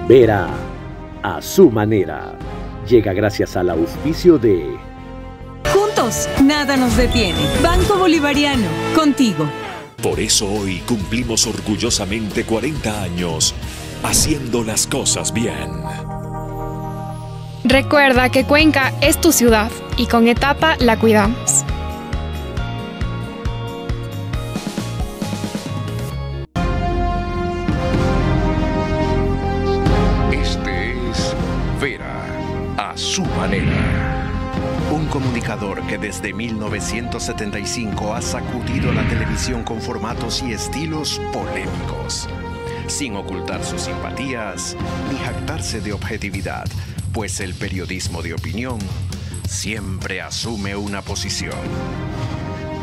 Vera, a su manera. Llega gracias al auspicio de... Juntos, nada nos detiene. Banco Bolivariano, contigo. Por eso hoy cumplimos orgullosamente 40 años haciendo las cosas bien. Recuerda que Cuenca es tu ciudad y con Etapa la cuidamos. Este es Vera, a su manera. Un comunicador que desde 1975 ha sacudido la televisión con formatos y estilos polémicos, sin ocultar sus simpatías ni jactarse de objetividad, pues el periodismo de opinión siempre asume una posición.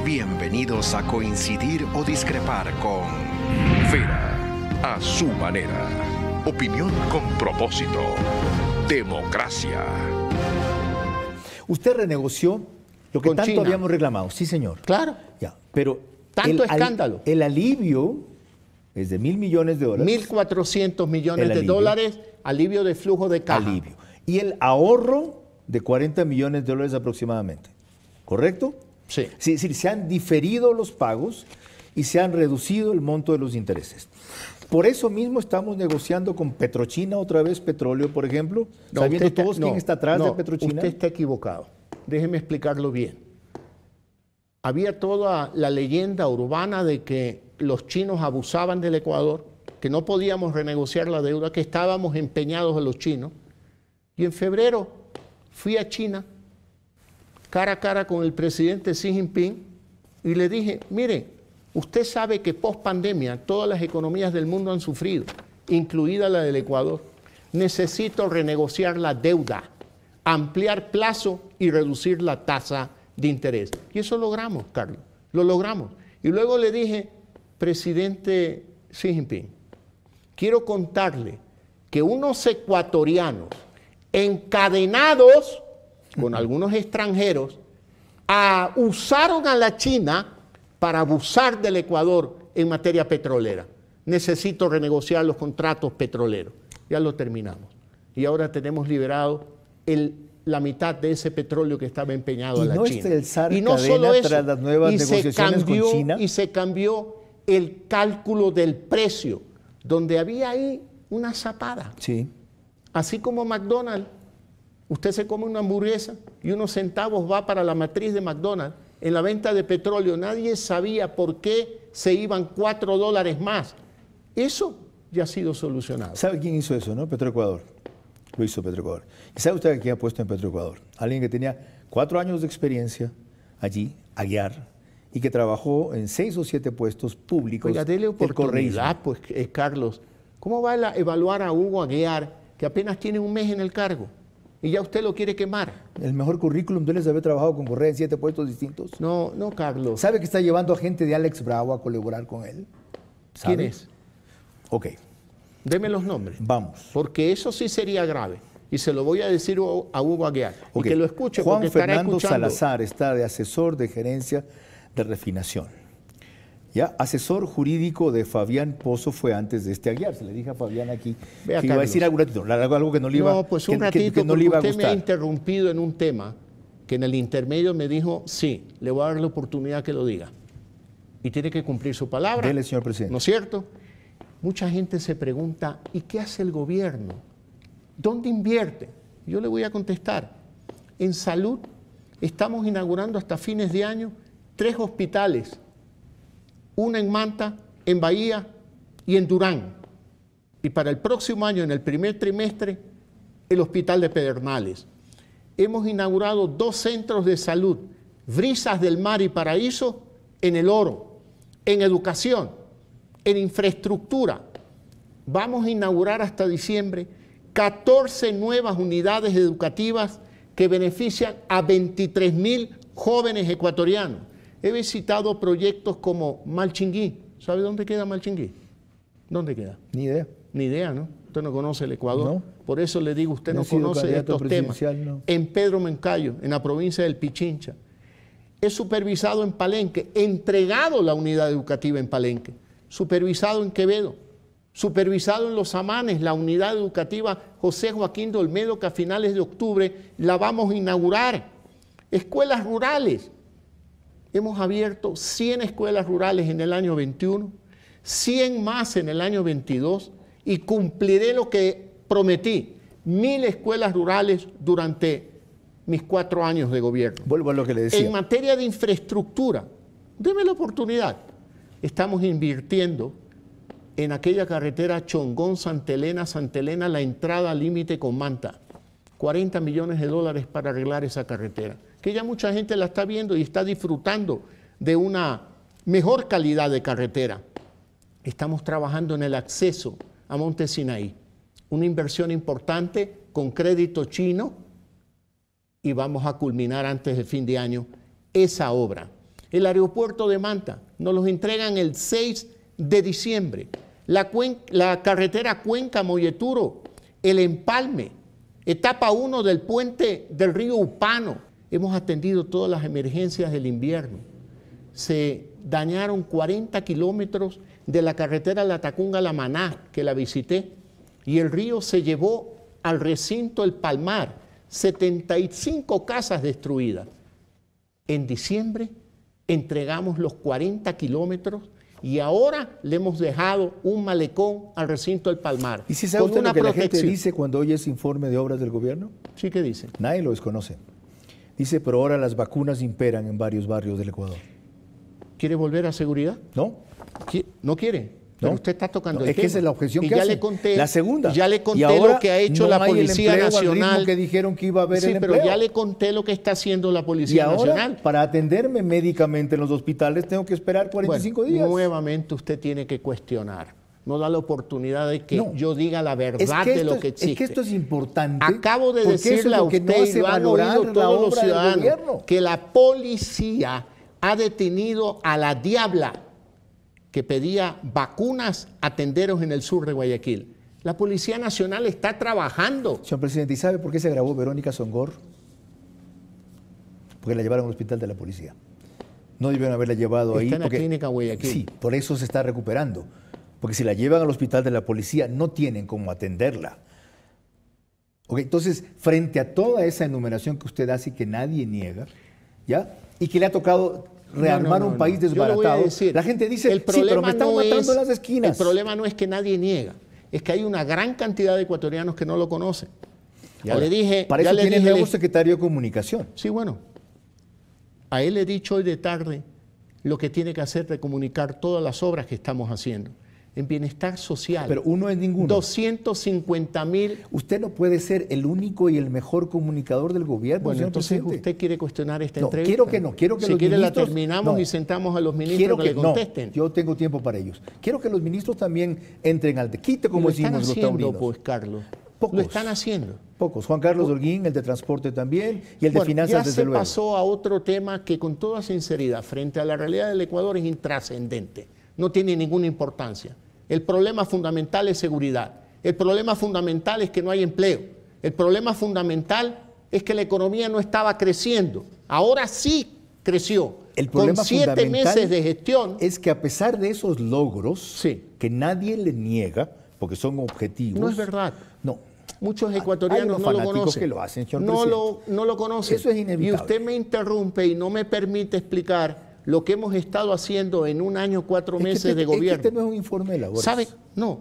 Bienvenidos a coincidir o discrepar con Vera, a su manera. Opinión con propósito. Democracia. Usted renegoció lo que con tanto China habíamos reclamado. Sí, señor. Claro. Ya, pero tanto escándalo. El alivio es de $1.000 millones. 1.400 millones de dólares, alivio de flujo de caja. Alivio. Y el ahorro de $40 millones aproximadamente. ¿Correcto? Sí. Es decir, se han diferido los pagos y se han reducido el monto de los intereses. Por eso mismo estamos negociando con Petrochina otra vez petróleo, por ejemplo, No, sabiendo usted todos está- quién está atrás de Petrochina. Usted está equivocado. Déjeme explicarlo bien. Había toda la leyenda urbana de que los chinos abusaban del Ecuador, que no podíamos renegociar la deuda, que estábamos empeñados en los chinos. Y en febrero fui a China, cara a cara con el presidente Xi Jinping, y le dije, mire, usted sabe que post pandemia todas las economías del mundo han sufrido, incluida la del Ecuador. Necesito renegociar la deuda, ampliar plazo y reducir la tasa de interés. Y eso logramos, Carlos, lo logramos. Y luego le dije, presidente Xi Jinping, quiero contarle que unos ecuatorianos encadenados con algunos extranjeros usaron a la China para abusar del Ecuador en materia petrolera. Necesito renegociar los contratos petroleros. Ya lo terminamos. Y ahora tenemos liberado la mitad de ese petróleo que estaba empeñado a la China. está el zar Y no cadena solo eso, tras las nuevas negociaciones con China. y se cambió el cálculo del precio, donde había ahí una zapada. Sí. Así como McDonald's, usted se come una hamburguesa y unos centavos va para la matriz de McDonald's. En la venta de petróleo nadie sabía por qué se iban $4 más. Eso ya ha sido solucionado. ¿Sabe quién hizo eso, no? Petroecuador. Lo hizo Petroecuador. ¿Y sabe usted a quién ha puesto en Petroecuador? Alguien que tenía 4 años de experiencia allí, a guiar, y que trabajó en 6 o 7 puestos públicos. Oiga, dele del oportunidad, correísmo. pues, Carlos. ¿Cómo va a evaluar a Hugo Aguiar, que apenas tiene un mes en el cargo, y ya usted lo quiere quemar? El mejor currículum de él es haber trabajado con Correa en 7 puestos distintos. No, Carlos. ¿Sabe que está llevando a gente de Alex Bravo a colaborar con él? ¿Sabe? ¿Quién es? Ok, Deme los nombres. vamos. Porque eso sí sería grave. Y se lo voy a decir a Hugo Aguiar. Ok. Y que lo escuche Juan porque estará Fernando escuchando. Salazar está de asesor de gerencia de refinación. Ya, asesor jurídico de Fabián Pozo fue antes de este Aguiar. Se le dije a Fabián aquí Vea, que iba a decir Carlos. algo que no le iba, No, pues un que ratito, no le iba a porque usted me ha gustar. interrumpido en un tema que en el intermedio me dijo, sí, le voy a dar la oportunidad que lo diga. Y tiene que cumplir su palabra. Dele, señor presidente. ¿No es cierto? Mucha gente se pregunta, ¿y qué hace el gobierno? ¿Dónde invierte? Yo le voy a contestar. En salud estamos inaugurando hasta fines de año 3 hospitales. Una en Manta, en Bahía y en Durán. Y para el próximo año, en el primer trimestre, el hospital de Pedernales. Hemos inaugurado 2 centros de salud, Brisas del Mar y Paraíso, en El Oro, en educación, en infraestructura. Vamos a inaugurar hasta diciembre 14 nuevas unidades educativas que benefician a 23.000 jóvenes ecuatorianos. He visitado proyectos como Malchinguí. ¿Sabe dónde queda Malchinguí? ¿Dónde queda? Ni idea. Ni idea, ¿no? Usted no conoce el Ecuador. No. Por eso le digo, usted No no he sido conoce candidato estos temas. presidencial, no. En Pedro Mencayo, en la provincia del Pichincha. He supervisado en Palenque, entregado la unidad educativa en Palenque, supervisado en Quevedo, supervisado en Los Amanes, la unidad educativa José Joaquín de Olmedo, que a finales de octubre la vamos a inaugurar. Escuelas rurales. Hemos abierto 100 escuelas rurales en el año 21, 100 más en el año 22 y cumpliré lo que prometí, 1000 escuelas rurales durante mis 4 años de gobierno. Vuelvo a lo que le decía. En materia de infraestructura, deme la oportunidad. Estamos invirtiendo en aquella carretera Chongón-Santa Elena, la entrada límite con Manta. 40 millones de dólares para arreglar esa carretera, que ya mucha gente la está viendo y está disfrutando de una mejor calidad de carretera. Estamos trabajando en el acceso a Monte Sinaí, una inversión importante con crédito chino y vamos a culminar antes del fin de año esa obra. El aeropuerto de Manta nos los entregan el 6 de diciembre. La carretera Cuenca-Molleturo, el empalme, etapa 1 del puente del río Upano. Hemos atendido todas las emergencias del invierno. Se dañaron 40 kilómetros de la carretera Latacunga-La Maná, que la visité, y el río se llevó al recinto El Palmar, 75 casas destruidas. En diciembre entregamos los 40 kilómetros y ahora le hemos dejado un malecón al recinto del Palmar. ¿Y si sabe usted lo que la gente dice cuando oye ese informe de obras del gobierno? Sí, ¿qué dice? Nadie lo desconoce. Dice, pero ahora las vacunas imperan en varios barrios del Ecuador. ¿Quiere volver a seguridad? No. ¿No quiere? Pero usted está tocando el tema. Es que esa es la objeción y que ya hace. le conté, la segunda. Ya le conté ahora lo que ha hecho la Policía Nacional. Que dijeron que iba a haber sí, el pero empleo. ya le conté lo que está haciendo la Policía Nacional. Ahora, para atenderme médicamente en los hospitales, tengo que esperar 45 días. Nuevamente usted tiene que cuestionar. No da la oportunidad de que yo diga la verdad de lo que existe. Es que esto es importante. Acabo de decirle a usted, y lo han oído todos los ciudadanos, que la policía ha detenido a la diabla que pedía vacunas a tenderos en el sur de Guayaquil. La Policía Nacional está trabajando. Señor presidente, ¿y sabe por qué se grabó Verónica Songor? Porque la llevaron al hospital de la policía. No debieron haberla llevado ahí. Está en la clínica Guayaquil. Sí, por eso se está recuperando. Porque si la llevan al hospital de la policía, no tienen cómo atenderla. Okay, entonces, frente a toda esa enumeración que usted hace y que nadie niega, ¿ya? Y que le ha tocado rearmar un país desbaratado, la gente dice, sí, pero me están matando en las esquinas. El problema no es que nadie niega, es que hay una gran cantidad de ecuatorianos que no lo conocen. Ya ahora, le dije... Para eso tiene el nuevo secretario de Comunicación. Sí, bueno. A él le he dicho hoy de tarde lo que tiene que hacer de comunicar todas las obras que estamos haciendo. En bienestar social. Pero uno es ninguno. 250.000. Usted no puede ser el único y el mejor comunicador del gobierno. Bueno, entonces usted quiere cuestionar esta entrevista. Quiero que no. Quiero que si los quiere ministros, la terminamos y sentamos a los ministros que le contesten. No, yo tengo tiempo para ellos. Quiero que los ministros también entren al quite, como decimos los taurinos. Pues, Carlos. Pocos. Lo están haciendo. Pocos. Juan Carlos Holguín, el de transporte también, y el de finanzas, desde luego. Ya se pasó a otro tema que, con toda sinceridad, frente a la realidad del Ecuador, es intrascendente. No tiene ninguna importancia. El problema fundamental es seguridad. El problema fundamental es que no hay empleo. El problema fundamental es que la economía no estaba creciendo. Ahora sí creció. El problema con 7 meses de gestión. Es que a pesar de esos logros, que nadie le niega, porque son objetivos. No es verdad. No. Muchos ecuatorianos no lo conocen. Que lo hacen, señor no lo conocen. Eso es inevitable. Y usted me interrumpe y no me permite explicar lo que hemos estado haciendo en un año, 4 meses de gobierno. Este no es un informe de labores. ¿Sabe? No,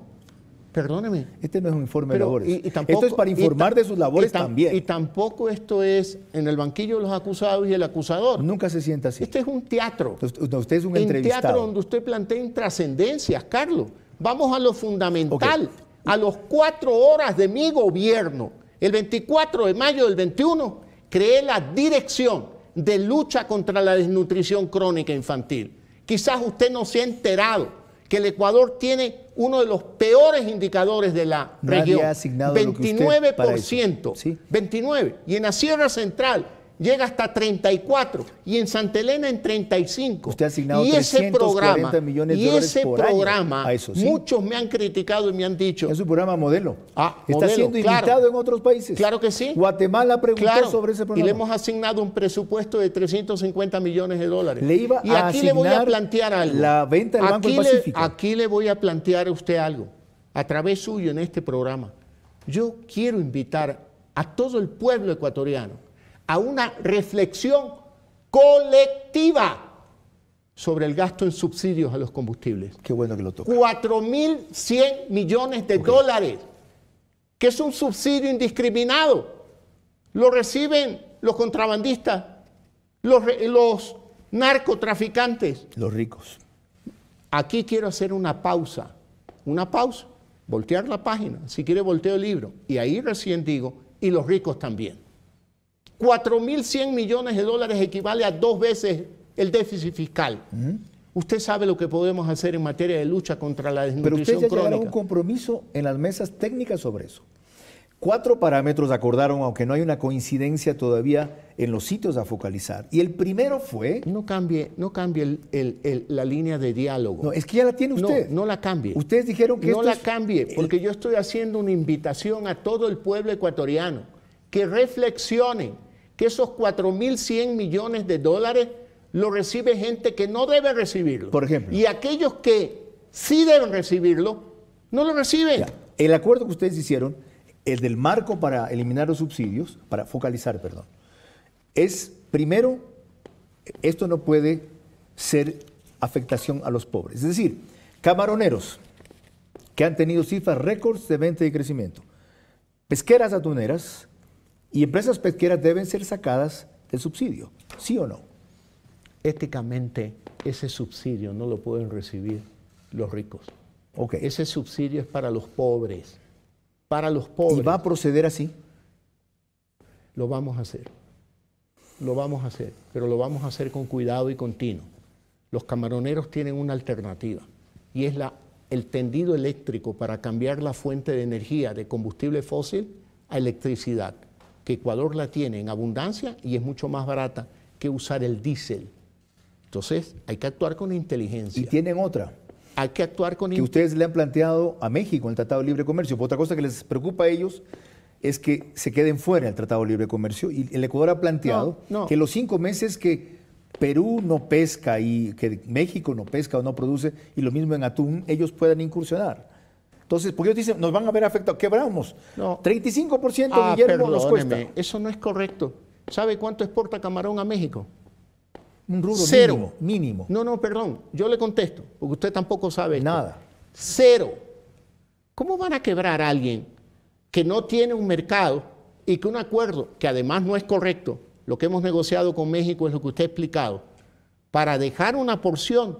perdóneme. Este no es un informe de labores. Y tampoco, esto es para informar de sus labores también. Y tampoco esto es en el banquillo de los acusados y el acusador. Nunca se sienta así. Este es un teatro. Usted es un entrevistado. Un teatro donde usted plantea intrascendencias, Carlos. Vamos a lo fundamental. A los 4 horas de mi gobierno, el 24 de mayo del 21, creé la Dirección de Lucha contra la Desnutrición Crónica Infantil. Quizás usted no se ha enterado que el Ecuador tiene uno de los peores indicadores de la región. Ha asignado 29%. ¿Sí? 29%. Y en la Sierra Central llega hasta 34%. Y en Santa Elena en 35%. Usted ha asignado 340 millones de dólares por año a eso, ¿sí? Muchos me han criticado y me han dicho... Es un programa modelo. Está modelo, siendo imitado en otros países. Claro que sí. Guatemala preguntó sobre ese programa. Y le hemos asignado un presupuesto de 350 millones de dólares. Le iba y aquí le voy a plantear algo. La venta del Banco del Pacífico. Aquí le voy a plantear a usted algo. a través suyo en este programa, yo quiero invitar a todo el pueblo ecuatoriano a una reflexión colectiva sobre el gasto en subsidios a los combustibles. Qué bueno que lo toca. 4.100 millones de dólares, que es un subsidio indiscriminado. Lo reciben los contrabandistas, los narcotraficantes. Los ricos. Aquí quiero hacer una pausa, voltear la página, si quiere volteo el libro, y ahí recién digo, y los ricos también. 4.100 millones de dólares equivale a 2 veces el déficit fiscal. Usted sabe lo que podemos hacer en materia de lucha contra la desnutrición crónica. Pero ustedes ya llegaron a un compromiso en las mesas técnicas sobre eso. 4 parámetros acordaron, aunque no hay una coincidencia todavía en los sitios a focalizar. Y el primero fue... No cambie la línea de diálogo. No, es que ya la tiene usted. No la cambie. Ustedes dijeron que no la cambie, porque yo estoy haciendo una invitación a todo el pueblo ecuatoriano que reflexionen que esos 4.100 millones de dólares lo recibe gente que no debe recibirlo. Por ejemplo. Y aquellos que sí deben recibirlo, no lo reciben. Ya. El acuerdo que ustedes hicieron, el del marco para eliminar los subsidios, para focalizar, perdón, es, primero, esto no puede ser afectación a los pobres. Es decir, camaroneros que han tenido cifras récords de venta y crecimiento, pesqueras atuneras y empresas pesqueras deben ser sacadas del subsidio, ¿sí o no? Éticamente, ese subsidio no lo pueden recibir los ricos. Okay. Ese subsidio es para los pobres. Para los pobres. ¿Y va a proceder así? Lo vamos a hacer. Lo vamos a hacer, pero lo vamos a hacer con cuidado y continuo. Los camaroneros tienen una alternativa y es el tendido eléctrico para cambiar la fuente de energía de combustible fósil a electricidad, que Ecuador la tiene en abundancia y es mucho más barata que usar el diésel. Entonces, hay que actuar con inteligencia. Y tienen otra. Hay que actuar con que ustedes le han planteado a México en el Tratado de Libre Comercio. Otra cosa que les preocupa a ellos es que se queden fuera del Tratado de Libre Comercio. Y el Ecuador ha planteado que los 5 meses que Perú no pesca y que México no pesca o no produce, y lo mismo en atún, ellos puedan incursionar. Entonces, porque ellos dicen, nos van a ver afectados, quebramos. No. 35%, Guillermo, nos cuesta. Eso no es correcto. ¿Sabe cuánto exporta camarón a México? Un rubro 0. Mínimo. No, perdón. Yo le contesto, porque usted tampoco sabe esto. Nada. 0. ¿Cómo van a quebrar a alguien que no tiene un mercado y que un acuerdo, que además no es correcto, lo que hemos negociado con México es lo que usted ha explicado, para dejar una porción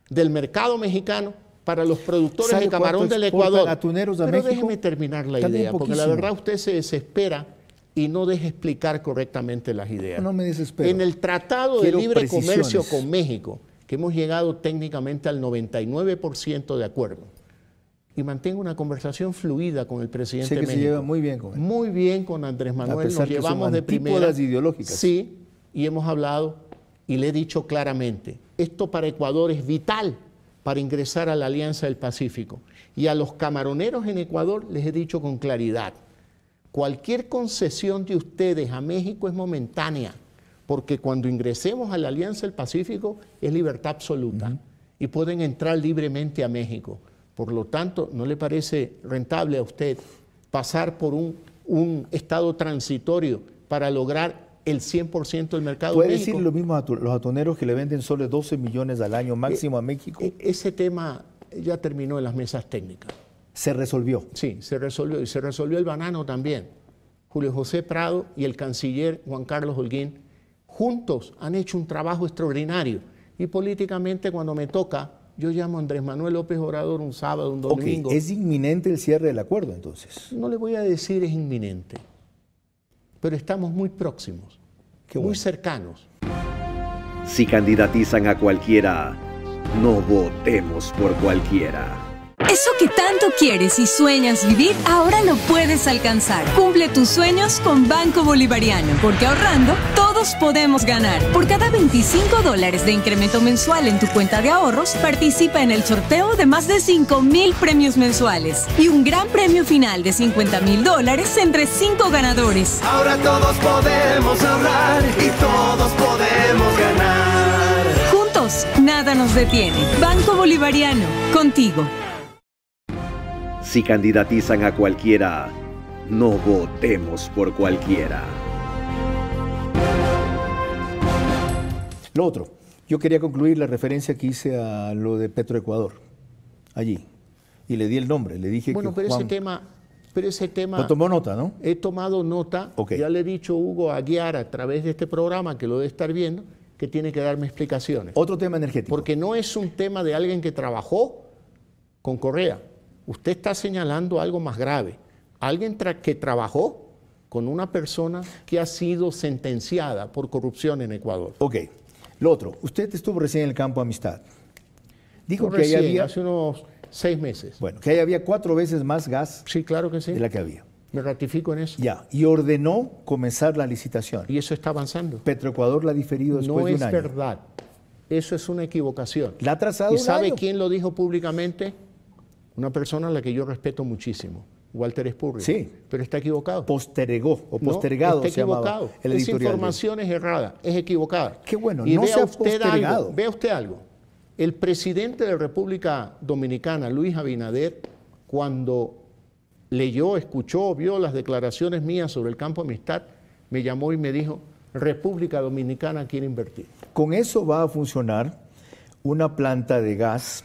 del mercado mexicano para los productores de camarón del Ecuador? Atuneros a Pero México? déjeme terminar la idea, porque la verdad usted se desespera y no deja explicar correctamente las ideas. No me desespero. En el Tratado de Libre Comercio con México, que hemos llegado técnicamente al 99% de acuerdo, y mantengo una conversación fluida con el presidente de México. Se lleva muy bien con él. Muy bien con Andrés Manuel, nos llevamos de primera. Ideológicas. Sí, y hemos hablado y le he dicho claramente, esto para Ecuador es vital para ingresar a la Alianza del Pacífico. Y a los camaroneros en Ecuador les he dicho con claridad, cualquier concesión de ustedes a México es momentánea, porque cuando ingresemos a la Alianza del Pacífico es libertad absoluta y pueden entrar libremente a México. Por lo tanto, ¿no le parece rentable a usted pasar por un estado transitorio para lograr el 100% del mercado de México? ¿Puede decir lo mismo a los atuneros que le venden solo 12 millones al año máximo a México? Ese tema ya terminó en las mesas técnicas. ¿Se resolvió? Sí, se resolvió. Y se resolvió el banano también. Julio José Prado y el canciller Juan Carlos Holguín juntos han hecho un trabajo extraordinario. Y políticamente, cuando me toca, yo llamo a Andrés Manuel López Obrador un sábado, un domingo. ¿Es inminente el cierre del acuerdo entonces? No le voy a decir es inminente, pero estamos muy próximos, muy cercanos. Si candidatizan a cualquiera, no votemos por cualquiera. Eso que tanto quieres y sueñas vivir, ahora lo puedes alcanzar. Cumple tus sueños con Banco Bolivariano, porque ahorrando, todos podemos ganar. Por cada $25 de incremento mensual en tu cuenta de ahorros, participa en el sorteo de más de 5,000 premios mensuales y un gran premio final de $50,000 entre 5 ganadores. Ahora todos podemos ahorrar y todos podemos ganar. Juntos, nada nos detiene. Banco Bolivariano, contigo. Si candidatizan a cualquiera, no votemos por cualquiera. Lo otro, yo quería concluir la referencia que hice a lo de Petroecuador, allí, y le di el nombre, le dije bueno, que pero Juan... ese tema... Lo tomó nota, ¿no? He tomado nota, Okay. Ya le he dicho a Hugo Aguiar a través de este programa, que lo debe estar viendo, que tiene que darme explicaciones. Otro tema energético. Porque no es un tema de alguien que trabajó con Correa. Usted está señalando algo más grave. Alguien que trabajó con una persona que ha sido sentenciada por corrupción en Ecuador. Ok. Lo otro, usted estuvo recién en el campo Amistad. Dijo No que ahí recién, había... hace unos 6 meses. Bueno, que ahí había 4 veces más gas Sí, claro que sí. de la que había. Me ratifico en eso. Ya, y ordenó comenzar la licitación. Y eso está avanzando. Petroecuador la ha diferido después No de un es año. verdad. Eso es una equivocación. La ha atrasado ¿Y un sabe año. quién lo dijo públicamente? Una persona a la que yo respeto muchísimo, Walter Spurrier. Sí. Pero está equivocado. Postergó o No, postergado está se llamaba equivocado. el Esa editorial. información es errada, es equivocada. Qué bueno, y no vea se ha usted postergado. algo, vea usted algo. El presidente de la República Dominicana, Luis Abinader, cuando leyó, escuchó, vio las declaraciones mías sobre el campo Amistad, me llamó y me dijo, República Dominicana quiere invertir. Con eso va a funcionar una planta de gas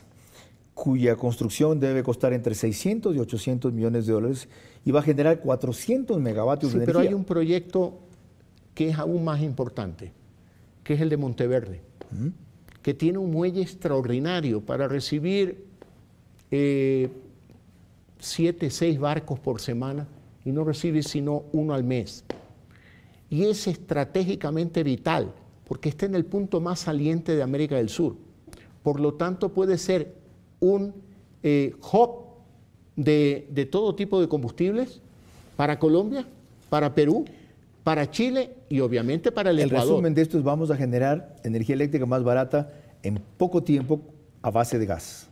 cuya construcción debe costar entre 600 y 800 millones de dólares y va a generar 400 megavatios Sí, de pero energía. hay un proyecto que es aún más importante, que es el de Monteverde, que tiene un muelle extraordinario para recibir 7, 6 barcos por semana y no recibe sino 1 al mes. Y es estratégicamente vital porque está en el punto más saliente de América del Sur. Por lo tanto, puede ser un hub de todo tipo de combustibles para Colombia, para Perú, para Chile y obviamente para el Ecuador. El resumen de esto es vamos a generar energía eléctrica más barata en poco tiempo a base de gas.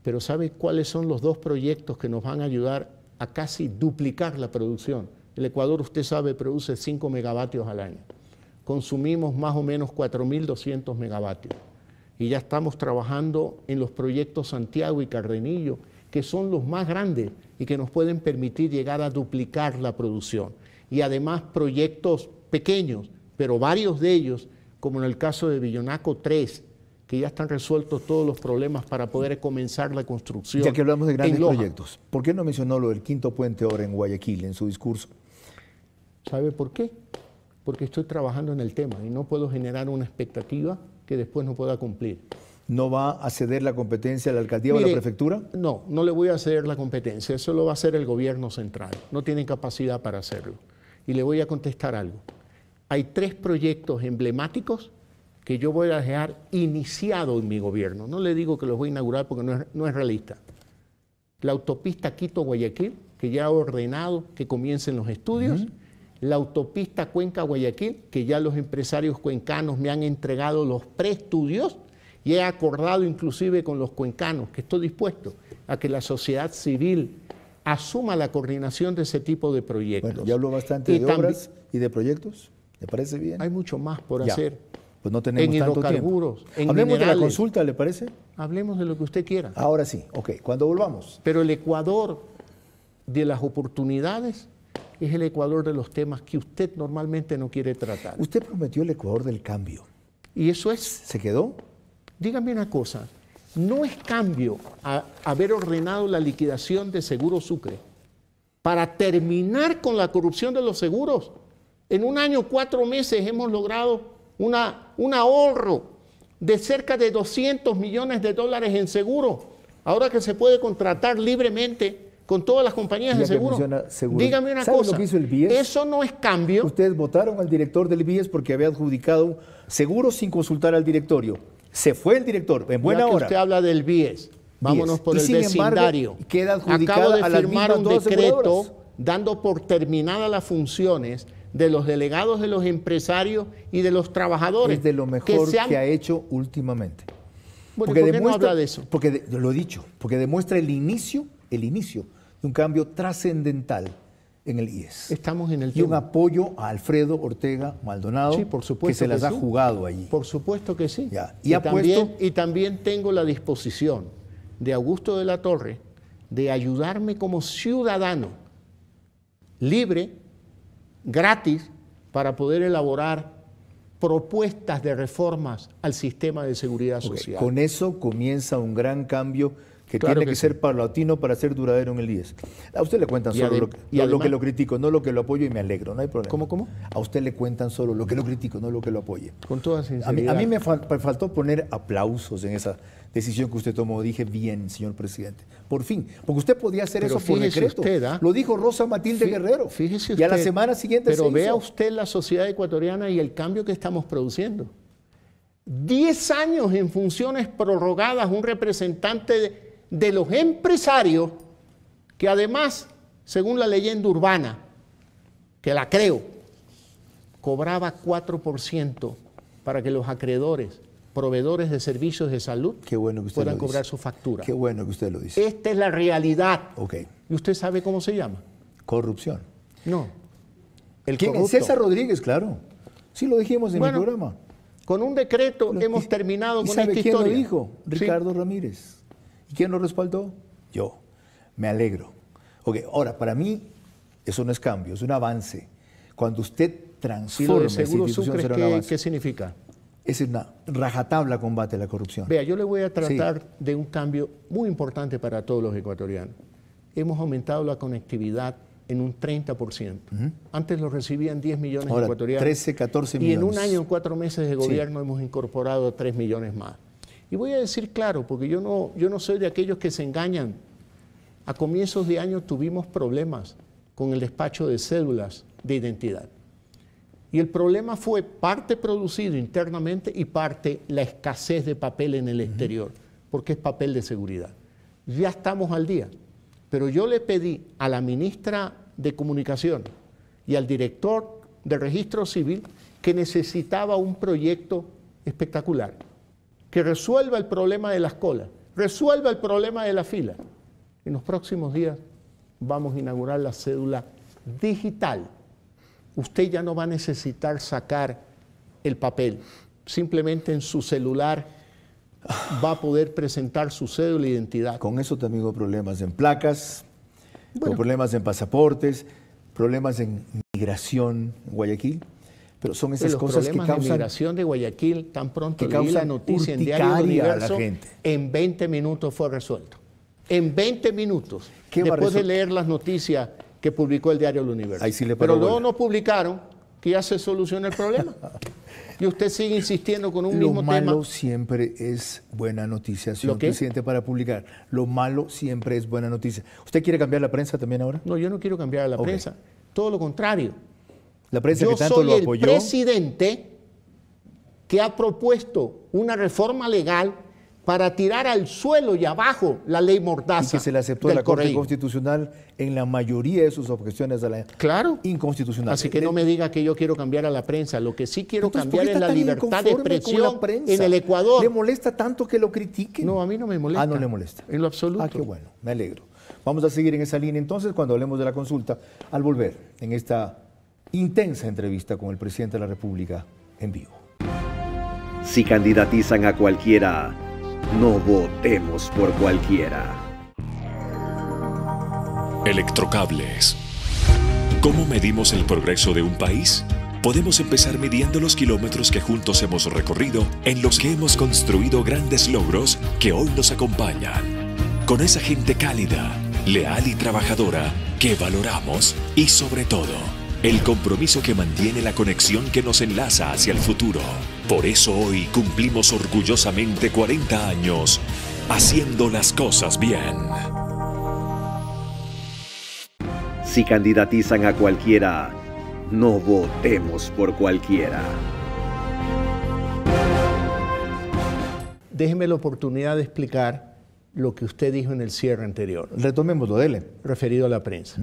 Pero ¿sabe cuáles son los 2 proyectos que nos van a ayudar a casi duplicar la producción? El Ecuador, usted sabe, produce 5 megavatios al año. Consumimos más o menos 4.200 megavatios. Y ya estamos trabajando en los proyectos Santiago y Cardenillo, que son los más grandes y que nos pueden permitir llegar a duplicar la producción. Y además proyectos pequeños, pero varios de ellos, como en el caso de Villonaco 3, que ya están resueltos todos los problemas para poder comenzar la construcción. Ya que hablamos de grandes en Loja. proyectos, ¿por qué no mencionó lo del 5.º puente ahora en Guayaquil en su discurso? ¿Sabe por qué? Porque estoy trabajando en el tema y no puedo generar una expectativa que después no pueda cumplir. ¿No va a ceder la competencia a la alcaldía o a la prefectura? No, no le voy a ceder la competencia, eso lo va a hacer el gobierno central. No tienen capacidad para hacerlo. Y le voy a contestar algo. Hay 3 proyectos emblemáticos que yo voy a dejar iniciado en mi gobierno. No le digo que los voy a inaugurar porque no es realista. La autopista Quito-Guayaquil, que ya he ordenado que comiencen los estudios. La autopista Cuenca-Guayaquil, que ya los empresarios cuencanos me han entregado los preestudios y he acordado inclusive con los cuencanos que estoy dispuesto a que la sociedad civil asuma la coordinación de ese tipo de proyectos. Bueno, ya habló bastante de obras y de proyectos. ¿Le parece bien? Hay mucho más por Ya. hacer. Pues no tenemos en tanto hidrocarburos, tiempo. en Hablemos de la minerales. consulta, ¿le parece? Hablemos de lo que usted quiera. Ahora sí, ok. Cuando volvamos. Pero el Ecuador de las oportunidades es el Ecuador de los temas que usted normalmente no quiere tratar. Usted prometió el Ecuador del cambio. Y eso es, ¿Se quedó? dígame una cosa, no es cambio a haber ordenado la liquidación de Seguro Sucre para terminar con la corrupción de los seguros. En un año, 4 meses hemos logrado un ahorro de cerca de 200 millones de dólares en seguro. Ahora que se puede contratar libremente con todas las compañías de Ya que seguro. menciona seguro. Dígame una ¿Sabe cosa, lo que hizo el BIES? eso no es cambio. Ustedes votaron al director del BIES porque había adjudicado seguros sin consultar al directorio. Se fue el director, en buena Ya que hora. usted habla del BIES, vámonos por Y el sin embargo, vecindario. queda adjudicada Acabo de a las firmar mismas un dos decreto aseguradoras. dando por terminadas las funciones de los delegados de los empresarios y de los trabajadores. Es de lo mejor se han- que ha hecho últimamente. Bueno, ¿por qué no habla de eso? Porque lo he dicho, porque demuestra el inicio de un cambio trascendental en el IES. Estamos en el Y un tema. apoyo a Alfredo Ortega Maldonado, Sí, por supuesto que se las que ha sí. jugado allí. Por supuesto que sí. Ya. Y ha también, puesto- y también tengo la disposición de Augusto de la Torre de ayudarme como ciudadano libre, gratis, para poder elaborar propuestas de reformas al sistema de seguridad social. Con eso comienza un gran cambio que Claro tiene que que sí. ser paulatino para ser duradero en el 10. A usted le cuentan solo lo que además- lo critico, no lo que lo apoyo y me alegro, no hay problema. ¿Cómo? A usted le cuentan solo lo que lo critico, no lo que lo apoye. Con toda A sinceridad. mí me faltó poner aplausos en esa decisión que usted tomó. Dije, bien, señor presidente. Por fin. Porque usted podía hacer Pero eso por fíjese decreto. usted, ¿ah? Lo dijo Rosa Matilde Guerrero. Fíjese usted. Y a la semana siguiente Pero se vea hizo. usted la sociedad ecuatoriana y el cambio que estamos produciendo. 10 años en funciones prorrogadas, un representante de los empresarios que además, según la leyenda urbana, que la creo, cobraba 4% para que los acreedores, proveedores de servicios de salud, Qué bueno que usted puedan lo dice. cobrar su factura. Qué bueno que usted lo dice. Esta es la realidad. Ok. ¿Y usted sabe cómo se llama? Corrupción. No. El ¿Quién? corrupto. César Rodríguez, claro. Sí lo dijimos en Bueno, el programa. Con un decreto hemos terminado ¿Y con sabe esta quién historia. lo dijo? Sí. Ricardo Ramírez. ¿Y quién lo respaldó? Yo. Me alegro. Ok, ahora, para mí, eso no es cambio, es un avance. Cuando usted ¿Y lo transforma de esa Seguro institución, Sucre será un qué avance. significa? Es una rajatabla combate a la corrupción. Vea, yo le voy a tratar de un cambio muy importante para todos los ecuatorianos. Hemos aumentado la conectividad en un 30%. Antes lo recibían 10 millones Ahora, de ecuatorianos. 13, 14 Y en un millones. año, en 4 meses de gobierno, hemos incorporado 3 millones más. Y voy a decir claro, porque yo no soy de aquellos que se engañan. A comienzos de año tuvimos problemas con el despacho de cédulas de identidad. Y el problema fue parte producido internamente y parte la escasez de papel en el exterior, porque es papel de seguridad. Ya estamos al día. Pero yo le pedí a la ministra de Comunicación y al director de Registro Civil que necesitaba un proyecto espectacular, que resuelva el problema de las colas, resuelva el problema de la fila. En los próximos días vamos a inaugurar la cédula digital. Usted ya no va a necesitar sacar el papel. Simplemente en su celular va a poder presentar su cédula de identidad. Con eso también hubo problemas en placas, hubo problemas en pasaportes, problemas en migración en Guayaquil. Pero son esas Los cosas que problemas de causan... migración de Guayaquil, tan pronto que leí la causan noticia en Diario urticaria a la Universo, gente. en 20 minutos fue resuelto. En 20 minutos. ¿Qué va a Después de resol- leer las noticias que publicó el Diario El Universo. Ahí sí le paró Pero luego bola. no publicaron que ya se soluciona el problema. Y usted sigue insistiendo con un Lo mismo malo tema. siempre es buena noticia, señor ¿Lo qué? presidente, para publicar. Lo malo siempre es buena noticia. ¿Usted quiere cambiar la prensa también ahora? No, yo no quiero cambiar a la Ok. prensa. Todo lo contrario. La prensa Yo que tanto soy lo el apoyó. presidente que ha propuesto una reforma legal para tirar al suelo y abajo la ley Y Mordaza que se le aceptó del la Corte correísmo. Constitucional en la mayoría de sus objeciones a la Claro. inconstitucional. Así que no me diga que yo quiero cambiar a la prensa. Lo que sí quiero Entonces, ¿por cambiar qué es está la tan libertad de inconforme con la expresión prensa? en el Ecuador. ¿Le molesta tanto que lo critiquen? No, a mí no me molesta. Ah, no le molesta. En lo absoluto. Ah, qué bueno, me alegro. Vamos a seguir en esa línea entonces cuando hablemos de la consulta, al volver en esta intensa entrevista con el presidente de la República en vivo. Si candidatizan a cualquiera, no votemos por cualquiera. Electrocables. ¿Cómo medimos el progreso de un país? Podemos empezar midiendo los kilómetros que juntos hemos recorrido, en los que hemos construido grandes logros que hoy nos acompañan. Con esa gente cálida, leal y trabajadora que valoramos y sobre todo, el compromiso que mantiene la conexión que nos enlaza hacia el futuro. Por eso hoy cumplimos orgullosamente 40 años haciendo las cosas bien. Si candidatizan a cualquiera, no votemos por cualquiera. Déjeme la oportunidad de explicar lo que usted dijo en el cierre anterior, Retomémoslo, dele. referido a la prensa.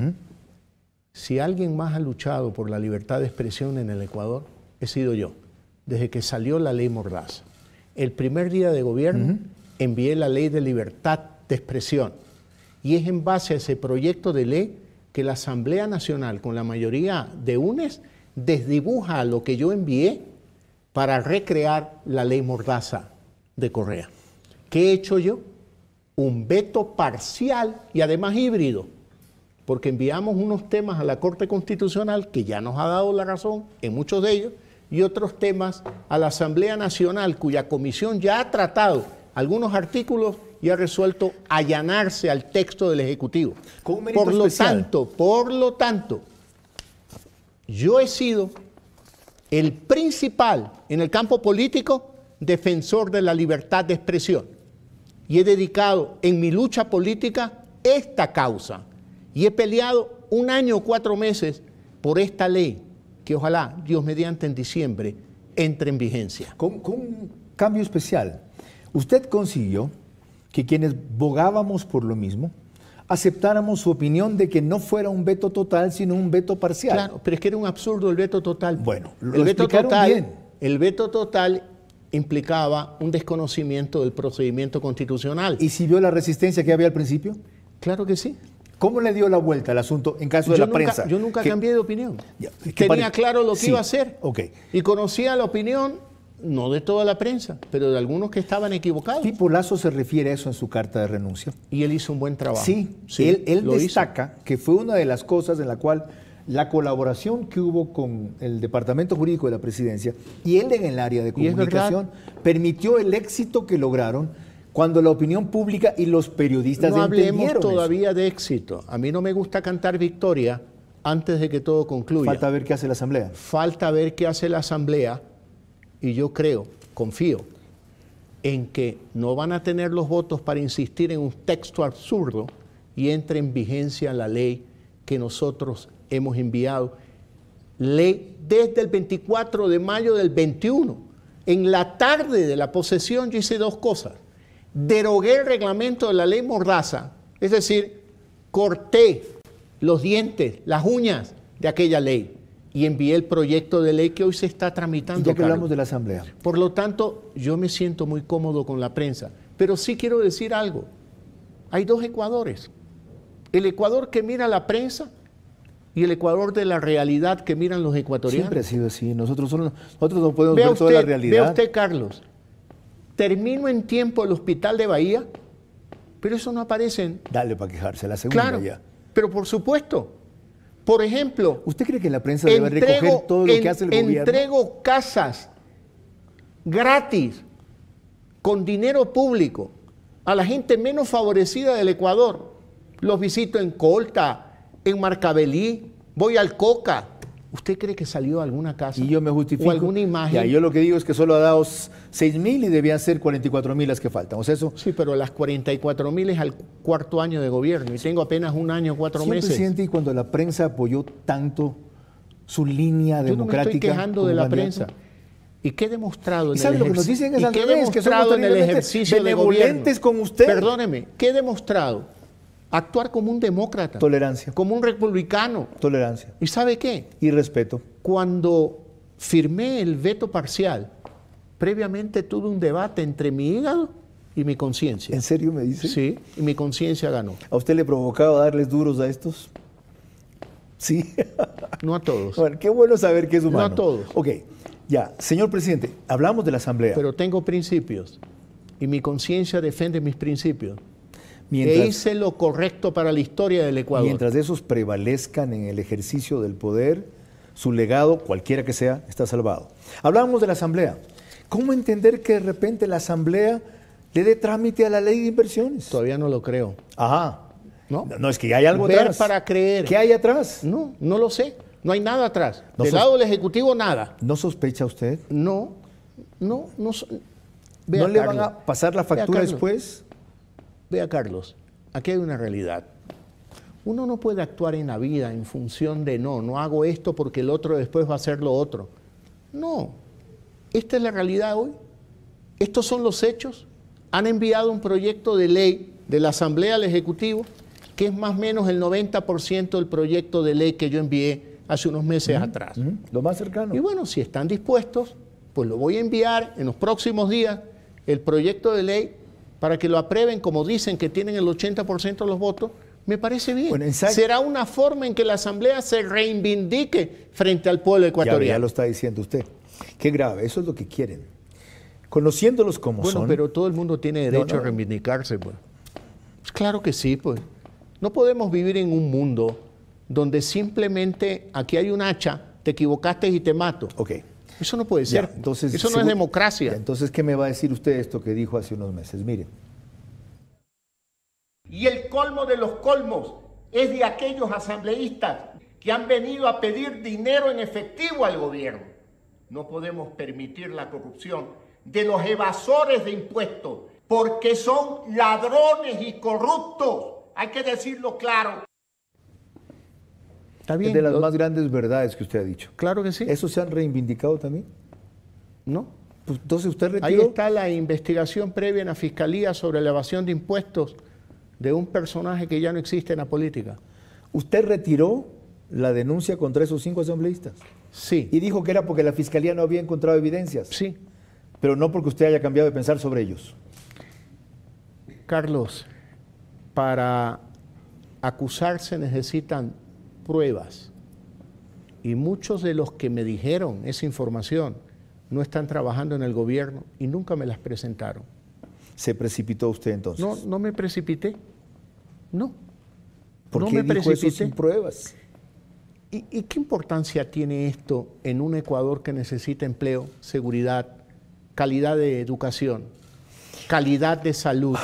Si alguien más ha luchado por la libertad de expresión en el Ecuador, he sido yo, desde que salió la ley Mordaza. El primer día de gobierno envié la ley de libertad de expresión y es en base a ese proyecto de ley que la Asamblea Nacional, con la mayoría de UNES, desdibuja lo que yo envié para recrear la ley Mordaza de Correa. ¿Qué he hecho yo? un veto parcial y además híbrido, porque enviamos unos temas a la Corte Constitucional que ya nos ha dado la razón en muchos de ellos, y otros temas a la Asamblea Nacional, cuya comisión ya ha tratado algunos artículos y ha resuelto allanarse al texto del Ejecutivo. Con un mérito Por lo especial. tanto, yo he sido el principal en el campo político defensor de la libertad de expresión y he dedicado en mi lucha política esta causa y he peleado 1 año o 4 meses por esta ley que ojalá, Dios mediante, en diciembre entre en vigencia. Con un cambio especial. Usted consiguió que quienes bogábamos por lo mismo aceptáramos su opinión de que no fuera un veto total, sino un veto parcial. Claro, pero es que era un absurdo el veto total. Bueno, el veto total implicaba un desconocimiento del procedimiento constitucional. ¿Y si vio la resistencia que había al principio? Claro que sí. ¿Cómo le dio la vuelta al asunto en caso de la prensa? Yo nunca cambié de opinión. Ya, Tenía claro lo que iba a hacer. Okay. Y conocía la opinión, no de toda la prensa, pero de algunos que estaban equivocados. Tipo Lazo se refiere a eso en su carta de renuncia. Y él hizo un buen trabajo. Sí, él destaca que fue una de las cosas en la cual la colaboración que hubo con el Departamento Jurídico de la Presidencia y él en el área de comunicación permitió el éxito que lograron cuando la opinión pública y los periodistas no entendieron hablemos todavía eso. de éxito. A mí no me gusta cantar victoria antes de que todo concluya. Falta ver qué hace la Asamblea. Falta ver qué hace la Asamblea y yo creo, confío, en que no van a tener los votos para insistir en un texto absurdo y entre en vigencia la ley que nosotros hemos enviado. Ley desde el 24 de mayo del 21. En la tarde de la posesión yo hice 2 cosas. Derogué el reglamento de la ley Mordaza, es decir, corté los dientes, las uñas de aquella ley y envié el proyecto de ley que hoy se está tramitando. Ya que hablamos de la Asamblea. Por lo tanto, yo me siento muy cómodo con la prensa, pero sí quiero decir algo. Hay 2 Ecuadores. El Ecuador que mira la prensa y el Ecuador de la realidad que miran los ecuatorianos. Siempre ha sido así. Nosotros no podemos ver toda la realidad. Vea usted, Carlos. Termino en tiempo el hospital de Bahía, pero eso no aparece en... Dale para quejarse, la segunda claro, ya. Pero por supuesto. Por ejemplo... ¿Usted cree que la prensa debe recoger todo lo que hace el gobierno? Entrego casas gratis, con dinero público, a la gente menos favorecida del Ecuador. Los visito en Colta, en Marcabelí, voy al Coca. ¿Usted cree que salió a alguna casa? Y yo me justifico. ¿O alguna imagen? Ya, yo lo que digo es que solo ha dado 6.000 y debían ser 44.000 las que faltan. O sea, eso... Sí, pero las 44.000 es al 4º año de gobierno y tengo apenas 1 año, 4 meses. Presidente, y cuando la prensa apoyó tanto su línea democrática... Yo no me estoy quejando de la prensa. ¿Y qué he demostrado en el lo que nos dicen es al revés, que somos en el ejercicio de gobierno? Con usted. Perdóneme, ¿qué he demostrado? Actuar como un demócrata. Tolerancia. Como un republicano. Tolerancia. ¿Y sabe qué? Y respeto. Cuando firmé el veto parcial, previamente tuve un debate entre mi hígado y mi conciencia. ¿En serio me dice? Sí, y mi conciencia ganó. ¿A usted le provocaba darles duros a estos? Sí. No a todos. Bueno, qué bueno saber que es humano. No a todos. Ok, ya. Señor presidente, hablamos de la Asamblea. Pero tengo principios y mi conciencia defiende mis principios. Mientras, hice lo correcto para la historia del Ecuador. Mientras esos prevalezcan en el ejercicio del poder, su legado, cualquiera que sea, está salvado. Hablábamos de la Asamblea. ¿Cómo entender que de repente la Asamblea le dé trámite a la ley de inversiones? Todavía no lo creo. Ajá. No, es que hay algo Ver atrás. para creer. ¿Qué hay atrás? No lo sé. No hay nada atrás. No Del lado del Ejecutivo, nada. ¿No sospecha usted? No. Vea, ¿No le Carlos, van a pasar la factura después? Vea, Carlos, aquí hay una realidad. Uno no puede actuar en la vida en función de no hago esto porque el otro después va a hacer lo otro. No, esta es la realidad hoy. Estos son los hechos. Han enviado un proyecto de ley de la Asamblea al Ejecutivo que es más o menos el 90% del proyecto de ley que yo envié hace unos meses atrás. Lo más cercano. Y bueno, si están dispuestos, pues lo voy a enviar en los próximos días, el proyecto de ley, para que lo aprueben, como dicen que tienen el 80% de los votos, me parece bien. Bueno, será una forma en que la Asamblea se reivindique frente al pueblo ecuatoriano. Ya lo está diciendo usted. Qué grave, eso es lo que quieren. Conociéndolos como son. Bueno, pero todo el mundo tiene derecho a reivindicarse. Pues. Pues claro que sí, pues. No podemos vivir en un mundo donde simplemente aquí hay un hacha, te equivocaste y te mato. Ok. Eso no puede ser. Ya, entonces, eso no es democracia. Entonces, ¿qué me va a decir usted esto que dijo hace unos meses? Miren. Y el colmo de los colmos es de aquellos asambleístas que han venido a pedir dinero en efectivo al gobierno. No podemos permitir la corrupción de los evasores de impuestos, porque son ladrones y corruptos. Hay que decirlo claro. Está bien. Es de las más grandes verdades que usted ha dicho. Claro que sí. ¿Eso se han reivindicado también? No. Pues, entonces usted retiró. Ahí está la investigación previa en la Fiscalía sobre la evasión de impuestos de un personaje que ya no existe en la política. ¿Usted retiró la denuncia contra esos 5 asambleístas? Sí. Y dijo que era porque la Fiscalía no había encontrado evidencias. Sí. Pero no porque usted haya cambiado de pensar sobre ellos. Carlos, para acusar se necesitan pruebas. Y muchos de los que me dijeron esa información no están trabajando en el gobierno y nunca me las presentaron. ¿Se precipitó usted entonces? No, no me precipité. No. ¿Por no qué me dijo precipité. eso sin pruebas? ¿Y qué importancia tiene esto en un Ecuador que necesita empleo, seguridad, calidad de educación, calidad de salud,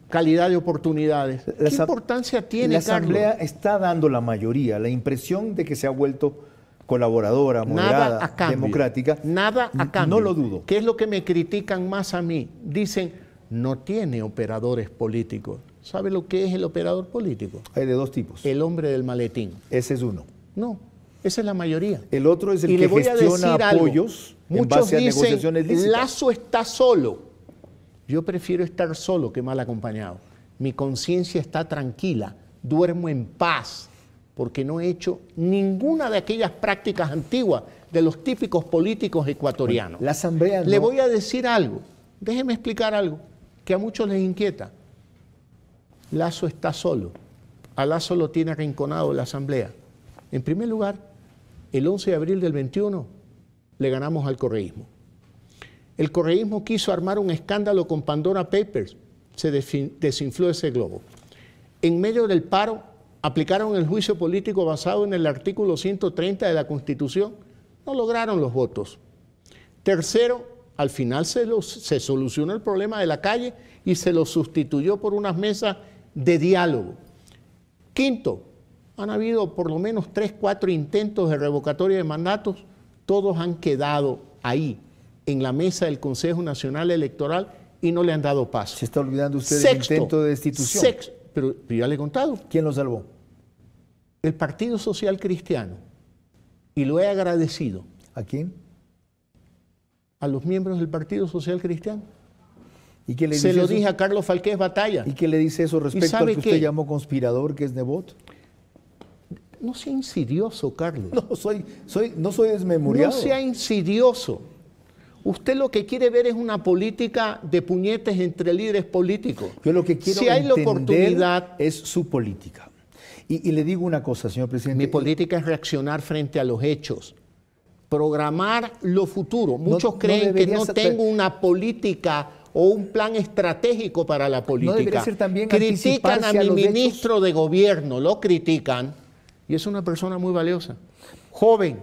calidad de oportunidades? ¿Qué importancia tiene, La Asamblea Carlos? está dando la mayoría, la impresión de que se ha vuelto colaboradora, moderada, Nada a cambio, democrática. Nada a cambio. No lo dudo. ¿Qué es lo que me critican más a mí? Dicen, no tiene operadores políticos. ¿Sabe lo que es el operador político? Hay de 2 tipos. El hombre del maletín. Ese es uno. No, esa es la mayoría. El otro es el Y que le voy a gestiona decir algo. apoyos en Muchos base a dicen, negociaciones lícitas. Lazo está solo. Yo prefiero estar solo que mal acompañado. Mi conciencia está tranquila, duermo en paz, porque no he hecho ninguna de aquellas prácticas antiguas de los típicos políticos ecuatorianos. La Asamblea no. Le voy a decir algo, déjeme explicar algo que a muchos les inquieta. Lazo está solo. A Lazo lo tiene arrinconado la Asamblea. En primer lugar, el 11 de abril del 21 le ganamos al correísmo. El correísmo quiso armar un escándalo con Pandora Papers. Se desinfló ese globo. En medio del paro, aplicaron el juicio político basado en el artículo 130 de la Constitución. No lograron los votos. Tercero, al final se solucionó el problema de la calle y se lo sustituyó por unas mesas de diálogo. Quinto, han habido por lo menos 3, 4 intentos de revocatoria de mandatos. Todos han quedado ahí, en la mesa del Consejo Nacional Electoral, y no le han dado paso. Se está olvidando usted del intento de destitución. Pero ya le he contado. ¿Quién lo salvó? El Partido Social Cristiano. Y lo he agradecido. ¿A quién? A los miembros del Partido Social Cristiano. ¿Y qué le Se dice lo eso? dije a Carlos Falqués Batalla. ¿Y qué le dice eso respecto al sabe que usted qué? llamó conspirador, que es Nebot? No sea insidioso, Carlos. No soy desmemoriado. No sea insidioso. Usted lo que quiere ver es una política de puñetes entre líderes políticos. Yo lo que quiero si hay la entender oportunidad, es su política. Y le digo una cosa, señor presidente. mi política es reaccionar frente a los hechos, programar lo futuro. Muchos creen que no tengo una política o un plan estratégico para la política. ¿No debería ser también critican a anticiparse a mi los hechos? ministro de gobierno, lo critican, y es una persona muy valiosa, joven,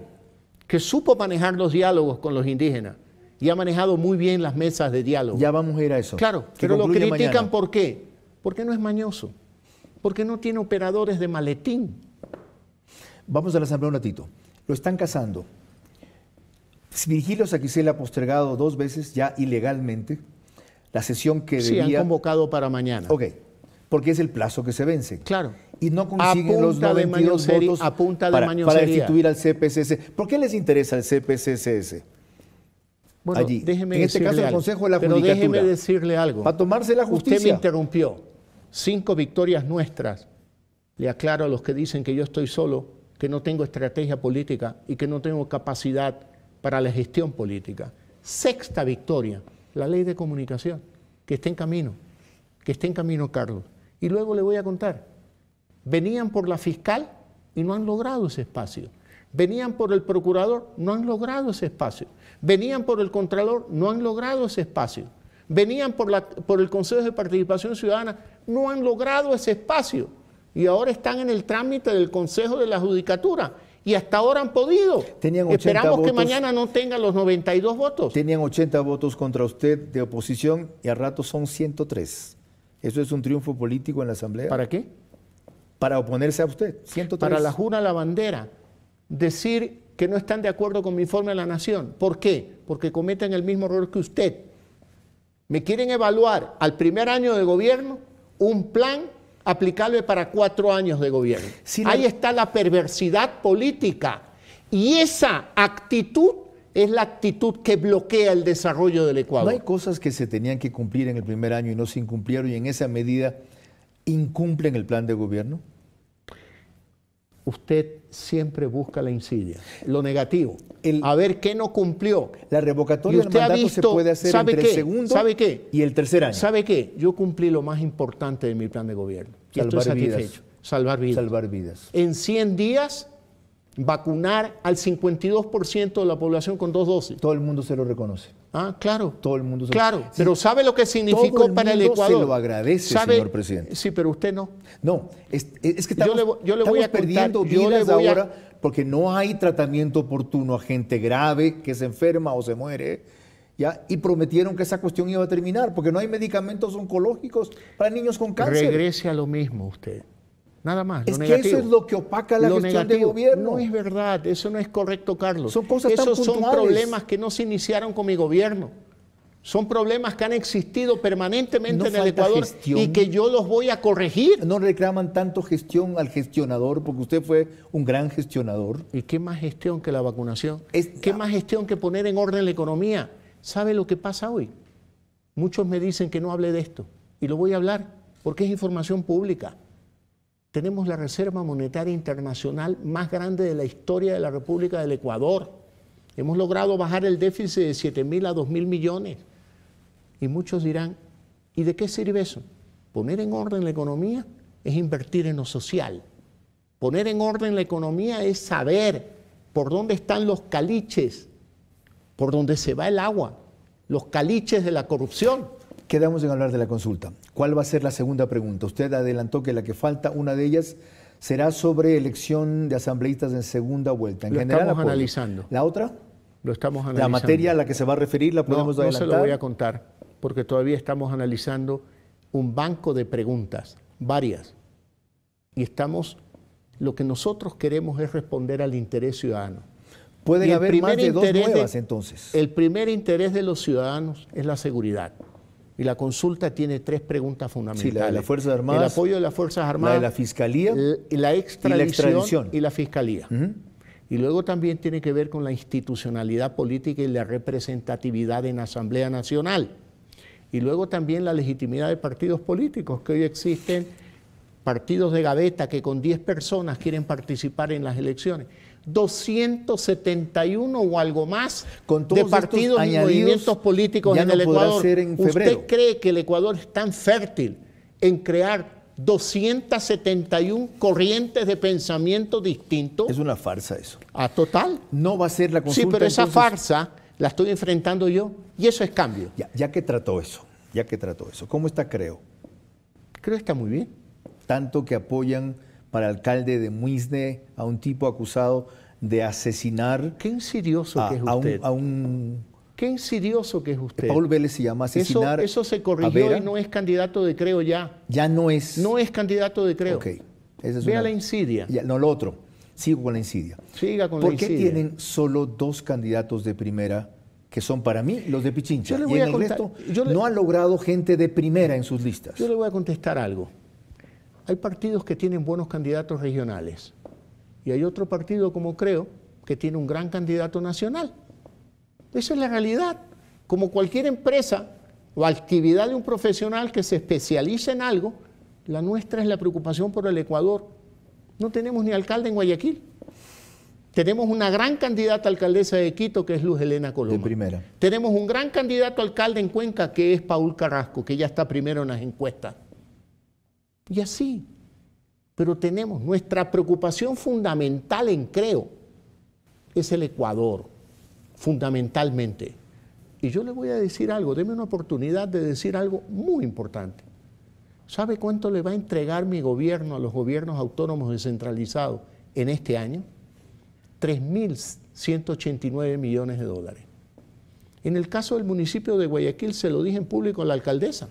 que supo manejar los diálogos con los indígenas y ha manejado muy bien las mesas de diálogo. Ya vamos a ir a eso. Claro, Que pero lo concluya critican mañana. ¿por qué? Porque no es mañoso, porque no tiene operadores de maletín. Vamos a la asamblea un ratito. Lo están casando. Virgilio Saquicela ha postergado 2 veces ya ilegalmente la sesión que Sí, debía... han convocado para mañana. Ok, porque es el plazo que se vence. Claro. Y no consiguen los punta de 92 mañosería- votos a punta de para mañosería. destituir al CPCC. ¿Por qué les interesa el CPCC? Bueno, Allí. déjeme En este decirle caso, el algo. Consejo de la Pero Judicatura. déjeme decirle algo. Para tomarse la justicia. Usted me interrumpió. 5 victorias nuestras. Le aclaro a los que dicen que yo estoy solo, que no tengo estrategia política y que no tengo capacidad para la gestión política. 6ª victoria, la ley de comunicación, que está en camino. Que está en camino, Carlos. Y luego le voy a contar. Venían por la fiscal y no han logrado ese espacio. Venían por el procurador, no han logrado ese espacio. Venían por el contralor, no han logrado ese espacio. venían por el Consejo de Participación Ciudadana, no han logrado ese espacio y ahora están en el trámite del Consejo de la Judicatura y hasta ahora han podido. Esperamos que mañana no tengan los 92 votos. Tenían 80 votos contra usted de oposición y a ratos son 103. ¿Eso es un triunfo político en la Asamblea? ¿Para qué? Para oponerse a usted, 103. Para la jura a la bandera, decir que no están de acuerdo con mi informe de la Nación. ¿Por qué? Porque cometen el mismo error que usted. Me quieren evaluar al primer año de gobierno un plan aplicable para 4 años de gobierno. Ahí está la perversidad política y esa actitud es la actitud que bloquea el desarrollo del Ecuador. ¿No hay cosas que se tenían que cumplir en el primer año y no se incumplieron y en esa medida incumplen el plan de gobierno? Usted siempre busca la insidia, lo negativo, a ver qué no cumplió. La revocatoria del mandato se puede hacer entre el segundo y el tercer año. ¿Sabe qué? Yo cumplí lo más importante de mi plan de gobierno. Y estoy satisfecho. Salvar vidas. Salvar vidas. En 100 días, vacunar al 52% de la población con 2 dosis. Todo el mundo se lo reconoce. Ah, claro. Todo el mundo se Claro, lo... pero ¿sabe lo que significó para el Ecuador? Se lo agradece, señor presidente. Sí, pero usted no. No, es que estamos, yo le voy a perdiendo vidas ahora porque no hay tratamiento oportuno a gente grave que se enferma o se muere, ¿ya? Y prometieron que esa cuestión iba a terminar porque no hay medicamentos oncológicos para niños con cáncer. Regrese a lo mismo usted. Nada más. Es que eso es lo que opaca la gestión de gobierno. No es verdad, eso no es correcto, Carlos. Son cosas tan puntuales. Esos son problemas que no se iniciaron con mi gobierno. Son problemas que han existido permanentemente en el Ecuador y que yo los voy a corregir. No reclaman tanto gestión al gestionador, porque usted fue un gran gestionador. ¿Y qué más gestión que la vacunación? ¿Qué más gestión que poner en orden la economía? ¿Sabe lo que pasa hoy? Muchos me dicen que no hable de esto y lo voy a hablar porque es información pública. Tenemos la Reserva Monetaria Internacional más grande de la historia de la República del Ecuador. Hemos logrado bajar el déficit de 7.000 a 2.000 millones. Y muchos dirán, ¿y de qué sirve eso? Poner en orden la economía es invertir en lo social. Poner en orden la economía es saber por dónde están los caliches, por dónde se va el agua, los caliches de la corrupción. Quedamos en hablar de la consulta. ¿Cuál va a ser la segunda pregunta? Usted adelantó que la que falta, una de ellas, será sobre elección de asambleístas en segunda vuelta. En general, estamos analizando. ¿La otra? Lo estamos analizando. ¿La materia a la que se va a referir la podemos adelantar? No se lo voy a contar, porque todavía estamos analizando un banco de preguntas, varias. Y lo que nosotros queremos es responder al interés ciudadano. Pueden haber más de 2 nuevas, entonces. El primer interés de los ciudadanos es la seguridad. Y la consulta tiene 3 preguntas fundamentales. Sí, la de las Fuerzas Armadas. El apoyo de las Fuerzas Armadas. La de la Fiscalía. La extradición y la Fiscalía. Y luego también tiene que ver con la institucionalidad política y la representatividad en la Asamblea Nacional. Y luego también la legitimidad de partidos políticos, que hoy existen partidos de gaveta que con 10 personas quieren participar en las elecciones. 271 o algo más de partidos y movimientos políticos en el Ecuador. ¿Usted cree que el Ecuador es tan fértil en crear 271 corrientes de pensamiento distintos? Es una farsa eso. ¿Ah, total? No va a ser la consulta. Sí, pero esa farsa la estoy enfrentando yo y eso es cambio. Ya que trató eso, ¿cómo está Creo? Creo está muy bien. Tanto que apoyan para alcalde de Muisne a un tipo acusado de asesinar. Qué insidioso que es usted. Qué insidioso que es usted. Paul Vélez se llama asesinar. Eso se corrigió y no es candidato de Creo ya. Ya no es. No es candidato de Creo. Ok. Vea la insidia. No, lo otro. Sigo con la insidia. Siga con la insidia. ¿Por qué tienen solo 2 candidatos de primera que son para mí los de Pichincha? Y en el resto no han logrado gente de primera en sus listas. Yo le voy a contestar algo. Hay partidos que tienen buenos candidatos regionales y hay otro partido, como Creo, que tiene un gran candidato nacional. Esa es la realidad. Como cualquier empresa o actividad de un profesional que se especializa en algo, la nuestra es la preocupación por el Ecuador. No tenemos ni alcalde en Guayaquil. Tenemos una gran candidata alcaldesa de Quito, que es Luz Helena Coloma. De primera. Tenemos un gran candidato alcalde en Cuenca, que es Paul Carrasco, que ya está primero en las encuestas. Y así, pero tenemos nuestra preocupación fundamental en Creo, es el Ecuador, fundamentalmente. Y yo le voy a decir algo, deme una oportunidad de decir algo muy importante. ¿Sabe cuánto le va a entregar mi gobierno a los gobiernos autónomos descentralizados en este año? 3.189 millones de dólares. En el caso del municipio de Guayaquil, se lo dije en público a la alcaldesa.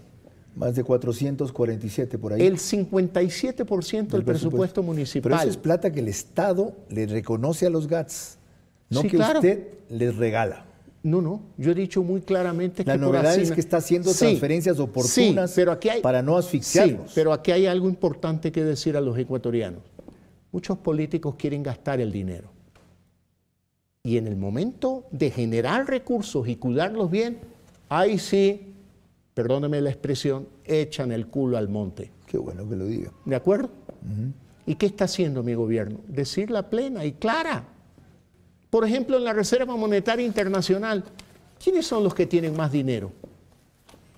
Más de 447 por ahí. El 57% del presupuesto municipal. Pero eso es plata que el Estado le reconoce a los GATS, no Sí, que claro. usted les regala. No, no, yo he dicho muy claramente que La novedad es que está haciendo transferencias oportunas pero aquí hay, para no asfixiarlos. Sí, pero aquí hay algo importante que decir a los ecuatorianos. Muchos políticos quieren gastar el dinero. Y en el momento de generar recursos y cuidarlos bien, ahí sí, perdóneme la expresión, echan el culo al monte. Qué bueno que lo diga. ¿De acuerdo? ¿Y qué está haciendo mi gobierno? Decirla plena y clara. Por ejemplo, en la Reserva Monetaria Internacional, ¿quiénes son los que tienen más dinero?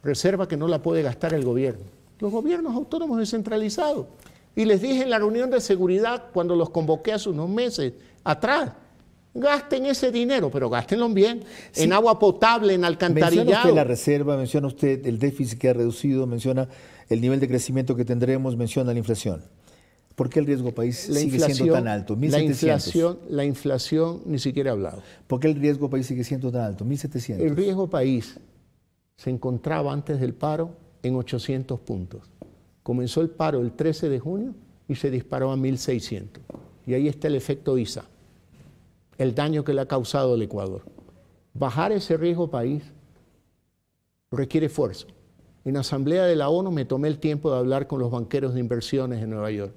Reserva que no la puede gastar el gobierno. Los gobiernos autónomos descentralizados. Y les dije en la reunión de seguridad, cuando los convoqué hace unos meses atrás, gasten ese dinero, pero gástenlo bien, Sí. en agua potable, en alcantarillado. Menciona usted la reserva, menciona usted el déficit que ha reducido, menciona el nivel de crecimiento que tendremos, menciona la inflación. ¿Por qué el riesgo país sigue siendo tan alto? 1.700. La inflación ni siquiera he hablado. ¿Por qué el riesgo país sigue siendo tan alto? 1.700. El riesgo país se encontraba antes del paro en 800 puntos. Comenzó el paro el 13 de junio y se disparó a 1.600. Y ahí está el efecto ISA, el daño que le ha causado al Ecuador. Bajar ese riesgo país requiere esfuerzo. En la Asamblea de la ONU me tomé el tiempo de hablar con los banqueros de inversiones en Nueva York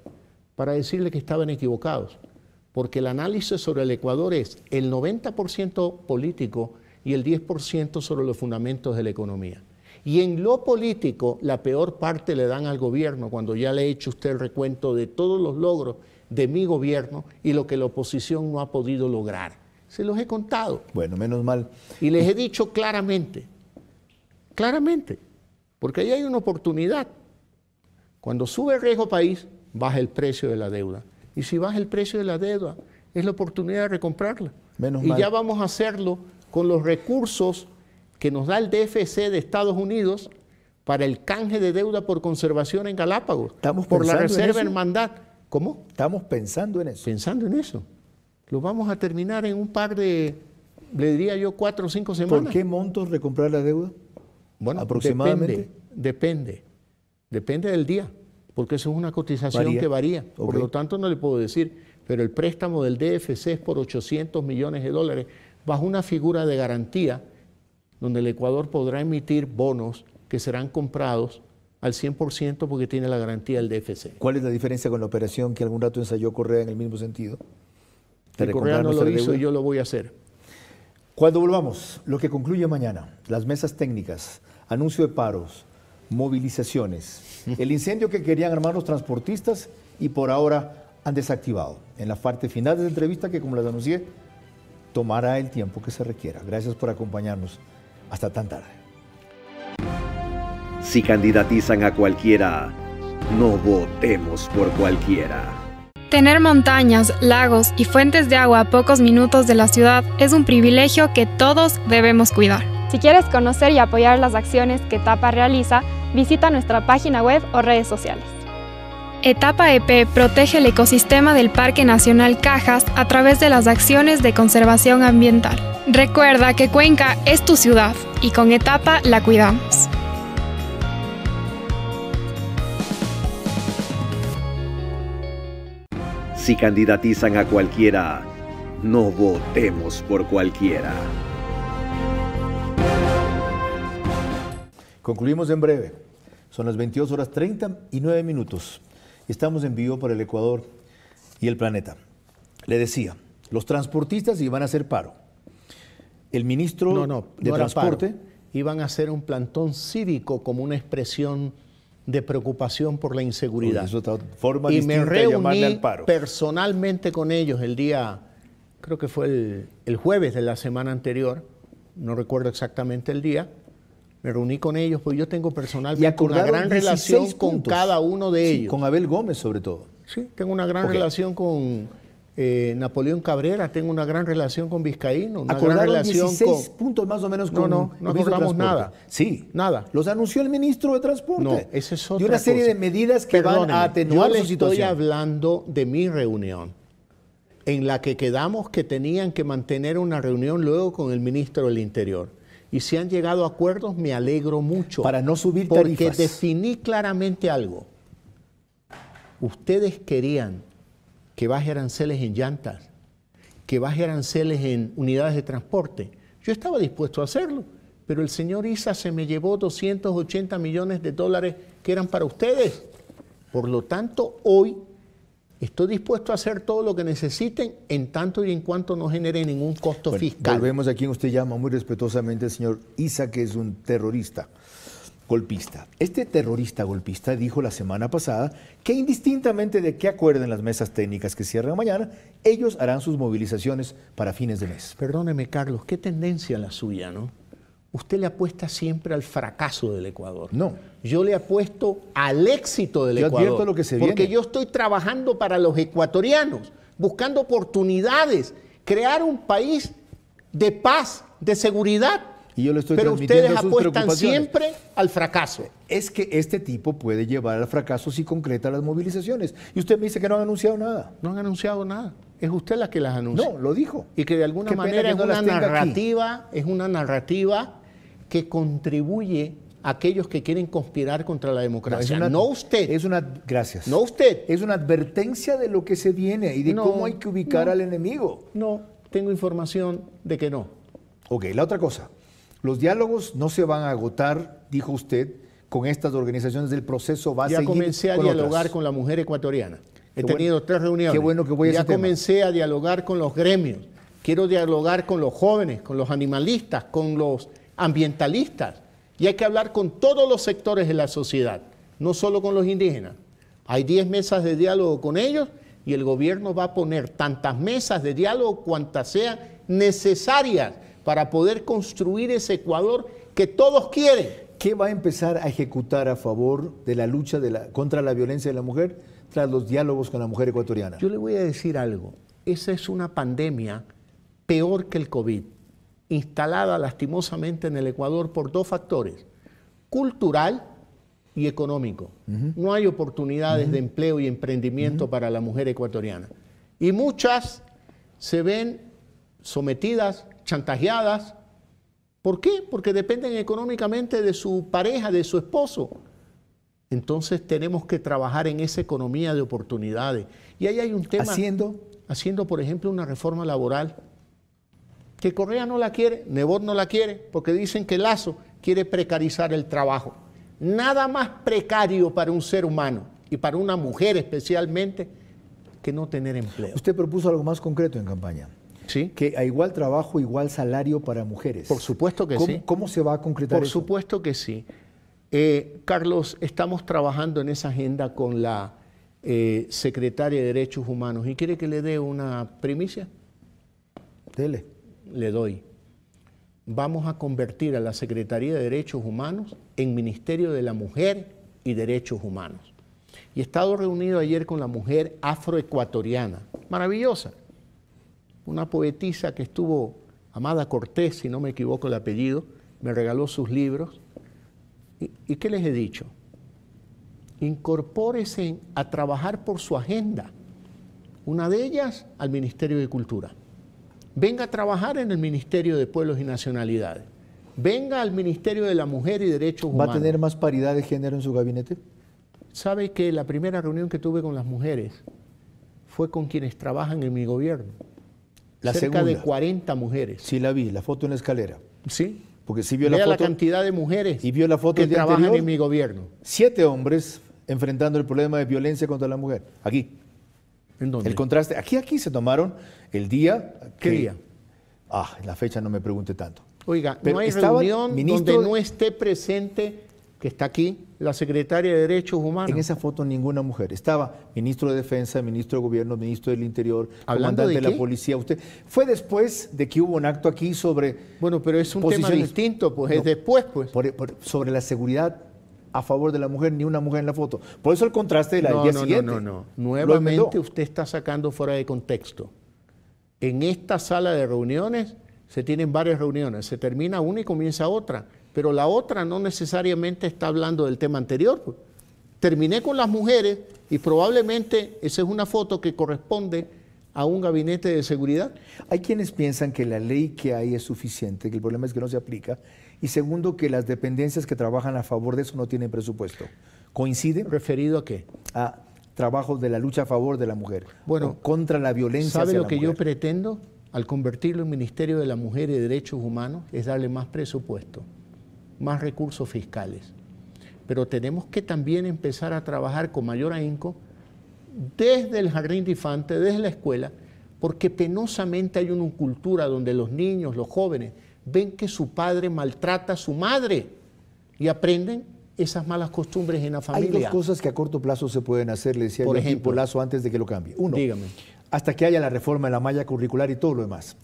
para decirles que estaban equivocados, porque el análisis sobre el Ecuador es el 90% político y el 10% sobre los fundamentos de la economía. Y en lo político, la peor parte le dan al gobierno, cuando ya le he hecho usted el recuento de todos los logros de mi gobierno y lo que la oposición no ha podido lograr. Se los he contado. Bueno, menos mal. Y les he dicho claramente, porque ahí hay una oportunidad. Cuando sube el riesgo país, baja el precio de la deuda. Y si baja el precio de la deuda, es la oportunidad de recomprarla. Menos y mal. ya vamos a hacerlo con los recursos que nos da el DFC de Estados Unidos para el canje de deuda por conservación en Galápagos. Estamos por la pensando en Reserva eso. Hermandad. ¿Cómo? Estamos pensando en eso. Pensando en eso. Lo vamos a terminar en un par de, le diría yo, 4 o 5 semanas. ¿Por qué montos recomprar la deuda? Bueno, aproximadamente. Depende del día, porque eso es una cotización Varía. que varía. Por Ok. lo tanto, no le puedo decir, pero el préstamo del DFC es por 800 millones de dólares bajo una figura de garantía donde el Ecuador podrá emitir bonos que serán comprados al 100% porque tiene la garantía del DFC. ¿Cuál es la diferencia con la operación que algún rato ensayó Correa en el mismo sentido? De El Correa recomprar no lo nuestra hizo deuda. y yo lo voy a hacer. Cuando volvamos, lo que concluye mañana, las mesas técnicas, anuncio de paros, movilizaciones, el incendio que querían armar los transportistas y por ahora han desactivado. En la parte final de la entrevista, que como les anuncié, tomará el tiempo que se requiera. Gracias por acompañarnos. Hasta tan tarde. Si candidatizan a cualquiera, no votemos por cualquiera. Tener montañas, lagos y fuentes de agua a pocos minutos de la ciudad es un privilegio que todos debemos cuidar. Si quieres conocer y apoyar las acciones que Etapa realiza, visita nuestra página web o redes sociales. Etapa EP protege el ecosistema del Parque Nacional Cajas a través de las acciones de conservación ambiental. Recuerda que Cuenca es tu ciudad y con Etapa la cuidamos. Si candidatizan a cualquiera, no votemos por cualquiera. Concluimos en breve. Son las 22:39. Estamos en vivo por el Ecuador y el planeta. Le decía, los transportistas iban a hacer paro. El ministro de era Transporte... paro. Iban a hacer un plantón cívico como una expresión de preocupación por la inseguridad. Es otra forma Y me distinta de llamarle reuní al paro. personalmente con ellos el día, creo que fue el jueves de la semana anterior, no recuerdo exactamente el día. Me reuní con ellos, pues yo tengo Y personalmente una acordaron gran relación 16 con puntos. cada uno de Sí, ellos. con Abel Gómez sobre todo. Sí, tengo una gran Ok. relación con Napoleón Cabrera, tengo una gran relación con Vizcaíno, una gran Acordaron relación 16 con... puntos más o menos con No el ministro de acordamos Transporte. nada. Sí, Nada. los anunció el ministro de Transporte. No, esa es otra y una serie cosa. de medidas que van Perdóneme, a atenuar yo le su situación. estoy hablando de mi reunión, en la que quedamos que tenían que mantener una reunión luego con el ministro del Interior. Y si han llegado a acuerdos, me alegro mucho. Para no subir porque tarifas. definí claramente algo. Ustedes querían que baje aranceles en llantas, que baje aranceles en unidades de transporte. Yo estaba dispuesto a hacerlo, pero el señor Issa se me llevó 280 millones de dólares que eran para ustedes. Por lo tanto, hoy estoy dispuesto a hacer todo lo que necesiten en tanto y en cuanto no genere ningún costo fiscal. Volvemos a quien usted llama muy respetuosamente el señor Issa, que es un terrorista golpista. Este terrorista golpista dijo la semana pasada que indistintamente de qué acuerden las mesas técnicas que cierran mañana, ellos harán sus movilizaciones para fines de mes. Perdóneme, Carlos, qué tendencia la suya, ¿no? Usted le apuesta siempre al fracaso del Ecuador. No. Yo le apuesto al éxito del Ecuador. Advierto lo que se porque viene. yo estoy trabajando para los ecuatorianos, buscando oportunidades, crear un país de paz, de seguridad. Y yo le estoy Pero transmitiendo ustedes sus apuestan preocupaciones. siempre al fracaso. Es que este tipo puede llevar al fracaso si concreta las movilizaciones. Y usted me dice que no han anunciado nada. No han anunciado nada. Es usted la que las anuncia. No, lo dijo. Y que de alguna Qué pena manera que es no una las tenga aquí. narrativa, es una narrativa que contribuye a aquellos que quieren conspirar contra la democracia. No usted. Gracias. No usted. Es una advertencia de lo que se viene y de cómo hay que ubicar al enemigo. No, tengo información de que no. Ok, la otra cosa. Los diálogos no se van a agotar, dijo usted, con estas organizaciones del proceso. Va a Ya seguir comencé a con dialogar otras. con la mujer ecuatoriana. He Qué tenido 3 reuniones. Qué bueno que voy a Ya ese tema. comencé a dialogar con los gremios. Quiero dialogar con los jóvenes, con los animalistas, con los ambientalistas. Y hay que hablar con todos los sectores de la sociedad, no solo con los indígenas. Hay 10 mesas de diálogo con ellos y el gobierno va a poner tantas mesas de diálogo cuantas sean necesarias para poder construir ese Ecuador que todos quieren. ¿Qué va a empezar a ejecutar a favor de la lucha contra la violencia de la mujer tras los diálogos con la mujer ecuatoriana? Yo le voy a decir algo. Esa es una pandemia peor que el COVID, instalada lastimosamente en el Ecuador por 2 factores, cultural y económico. No hay oportunidades de empleo y emprendimiento para la mujer ecuatoriana. Y muchas se ven sometidas, chantajeadas. ¿Por qué? Porque dependen económicamente de su pareja, de su esposo. Entonces tenemos que trabajar en esa economía de oportunidades. Y ahí hay un tema... Haciendo, por ejemplo, una reforma laboral. Que Correa no la quiere, Nebot no la quiere, porque dicen que Lazo quiere precarizar el trabajo. Nada más precario para un ser humano y para una mujer especialmente que no tener empleo. Usted propuso algo más concreto en campaña. Sí. Que a igual trabajo, igual salario para mujeres. Por supuesto que sí. ¿Cómo se va a concretar eso? eso? Por supuesto que sí. Carlos, estamos trabajando en esa agenda con la secretaria de Derechos Humanos. ¿Y quiere que le dé una primicia? Dele. Le doy. Vamos a convertir a la Secretaría de Derechos Humanos en Ministerio de la Mujer y Derechos Humanos. Y he estado reunido ayer con la mujer afroecuatoriana, maravillosa, una poetisa que estuvo, Amada Cortés, si no me equivoco el apellido, me regaló sus libros. ¿Y qué les he dicho? Incorpórese a trabajar por su agenda. Una de ellas al Ministerio de Cultura. Venga a trabajar en el Ministerio de Pueblos y Nacionalidades. Venga al Ministerio de la Mujer y Derechos Humanos. ¿Va a tener más paridad de género en su gabinete? ¿Sabe que la primera reunión que tuve con las mujeres fue con quienes trabajan en mi gobierno? Cerca de 40 mujeres. Sí, la vi, la foto en la escalera. Sí. Porque sí vio Vea la foto. la cantidad de mujeres y vio la foto que trabajan en mi gobierno. 7 hombres enfrentando el problema de violencia contra la mujer. Aquí. ¿En dónde? El contraste. Aquí se tomaron el día. ¿Qué día? La fecha no me pregunte tanto. Oiga, Pero no hay reunión donde no esté presente, que está aquí, la secretaria de Derechos Humanos. En esa foto ninguna mujer. Estaba ministro de Defensa, ministro de Gobierno, ministro del Interior, comandante de la policía. Usted fue después de que hubo un acto aquí sobre... Bueno, pero es un tema distinto, pues es después, pues. Sobre la seguridad a favor de la mujer, ni una mujer en la foto. Por eso el contraste del día siguiente. No. Nuevamente usted está sacando fuera de contexto. En esta sala de reuniones se tienen varias reuniones, se termina una y comienza otra, pero la otra no necesariamente está hablando del tema anterior. Pues. Terminé con las mujeres y probablemente esa es una foto que corresponde a un gabinete de seguridad. Hay quienes piensan que la ley que hay es suficiente, que el problema es que no se aplica, y segundo, que las dependencias que trabajan a favor de eso no tienen presupuesto. ¿Coinciden? ¿Referido a qué? A trabajos de la lucha a favor de la mujer, bueno, contra la violencia ¿sabe hacia lo la que mujer? yo pretendo al convertirlo en Ministerio de la Mujer y Derechos Humanos? Es darle más presupuesto, más recursos fiscales. Pero tenemos que también empezar a trabajar con mayor ahínco desde el jardín de infantes, desde la escuela, porque penosamente hay una cultura donde los niños, los jóvenes, ven que su padre maltrata a su madre y aprenden esas malas costumbres en la familia. Hay dos cosas que a corto plazo se pueden hacer, le decía por yo ejemplo, a Lazo antes de que lo cambie. Uno, dígame. Hasta que haya la reforma de la malla curricular y todo lo demás.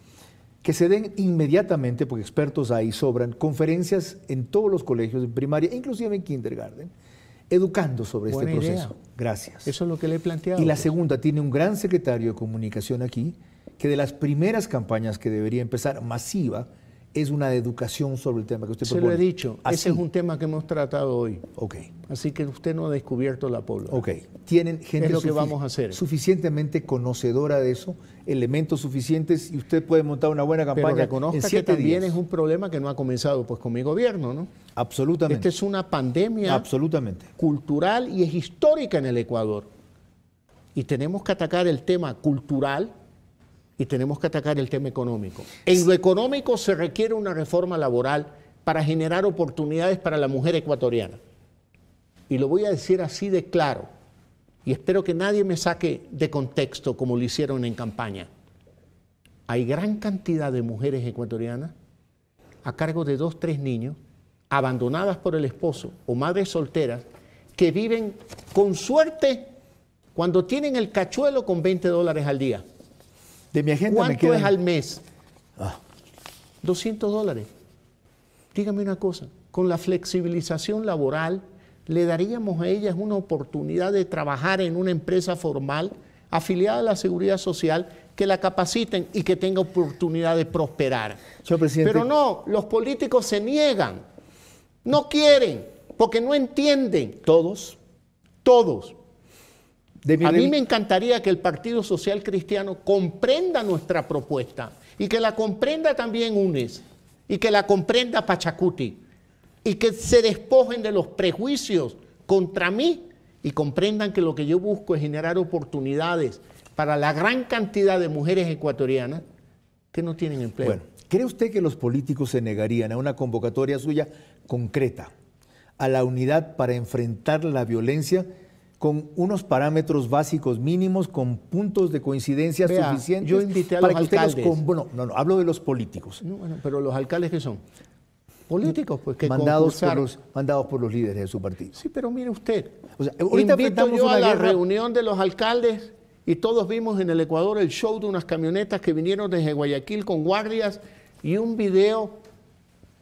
Que se den inmediatamente, porque expertos ahí sobran, conferencias en todos los colegios de primaria, inclusive en kindergarten, educando sobre Buena este idea. proceso. Gracias. Eso es lo que le he planteado. Y la segunda, tiene un gran secretario de comunicación aquí, que de las primeras campañas que debería empezar masiva, es una de educación sobre el tema que usted propone. Se lo he dicho, así. ese es un tema que hemos tratado hoy. Ok. Así que usted no ha descubierto la pólvora. Ok. Tienen gente es lo que vamos a hacer. Suficientemente conocedora de eso, elementos suficientes, y usted puede montar una buena campaña. Pero reconozca en que 7 también días. es un problema que no ha comenzado pues con mi gobierno, ¿no? Absolutamente. Esta es una pandemia absolutamente cultural y es histórica en el Ecuador. Y tenemos que atacar el tema cultural y tenemos que atacar el tema económico. En lo económico se requiere una reforma laboral para generar oportunidades para la mujer ecuatoriana. Y lo voy a decir así de claro, y espero que nadie me saque de contexto como lo hicieron en campaña. Hay gran cantidad de mujeres ecuatorianas a cargo de 2, 3 niños, abandonadas por el esposo o madres solteras, que viven con suerte cuando tienen el cachuelo con $20 al día. De mi agenda ¿Cuánto me quedan... es al mes? $200. Dígame una cosa, con la flexibilización laboral, ¿le daríamos a ellas una oportunidad de trabajar en una empresa formal afiliada a la Seguridad Social, que la capaciten y que tenga oportunidad de prosperar? Señor presidente, pero no, los políticos se niegan, no quieren, porque no entienden. Todos. A mí me encantaría que el Partido Social Cristiano comprenda nuestra propuesta y que la comprenda también UNES y que la comprenda Pachacuti y que se despojen de los prejuicios contra mí y comprendan que lo que yo busco es generar oportunidades para la gran cantidad de mujeres ecuatorianas que no tienen empleo. Bueno, ¿cree usted que los políticos se negarían a una convocatoria suya concreta, a la unidad para enfrentar la violencia con unos parámetros básicos mínimos, con puntos de coincidencia suficientes? Yo invité a para los que usted alcaldes. No, hablo de los políticos. No, bueno, pero los alcaldes, ¿qué son? Políticos, pues que mandados por los líderes de su partido. Sí, pero mire usted, O sea, ahorita invito yo una a la guerra. reunión de los alcaldes y todos vimos en el Ecuador el show de unas camionetas que vinieron desde Guayaquil con guardias y un video,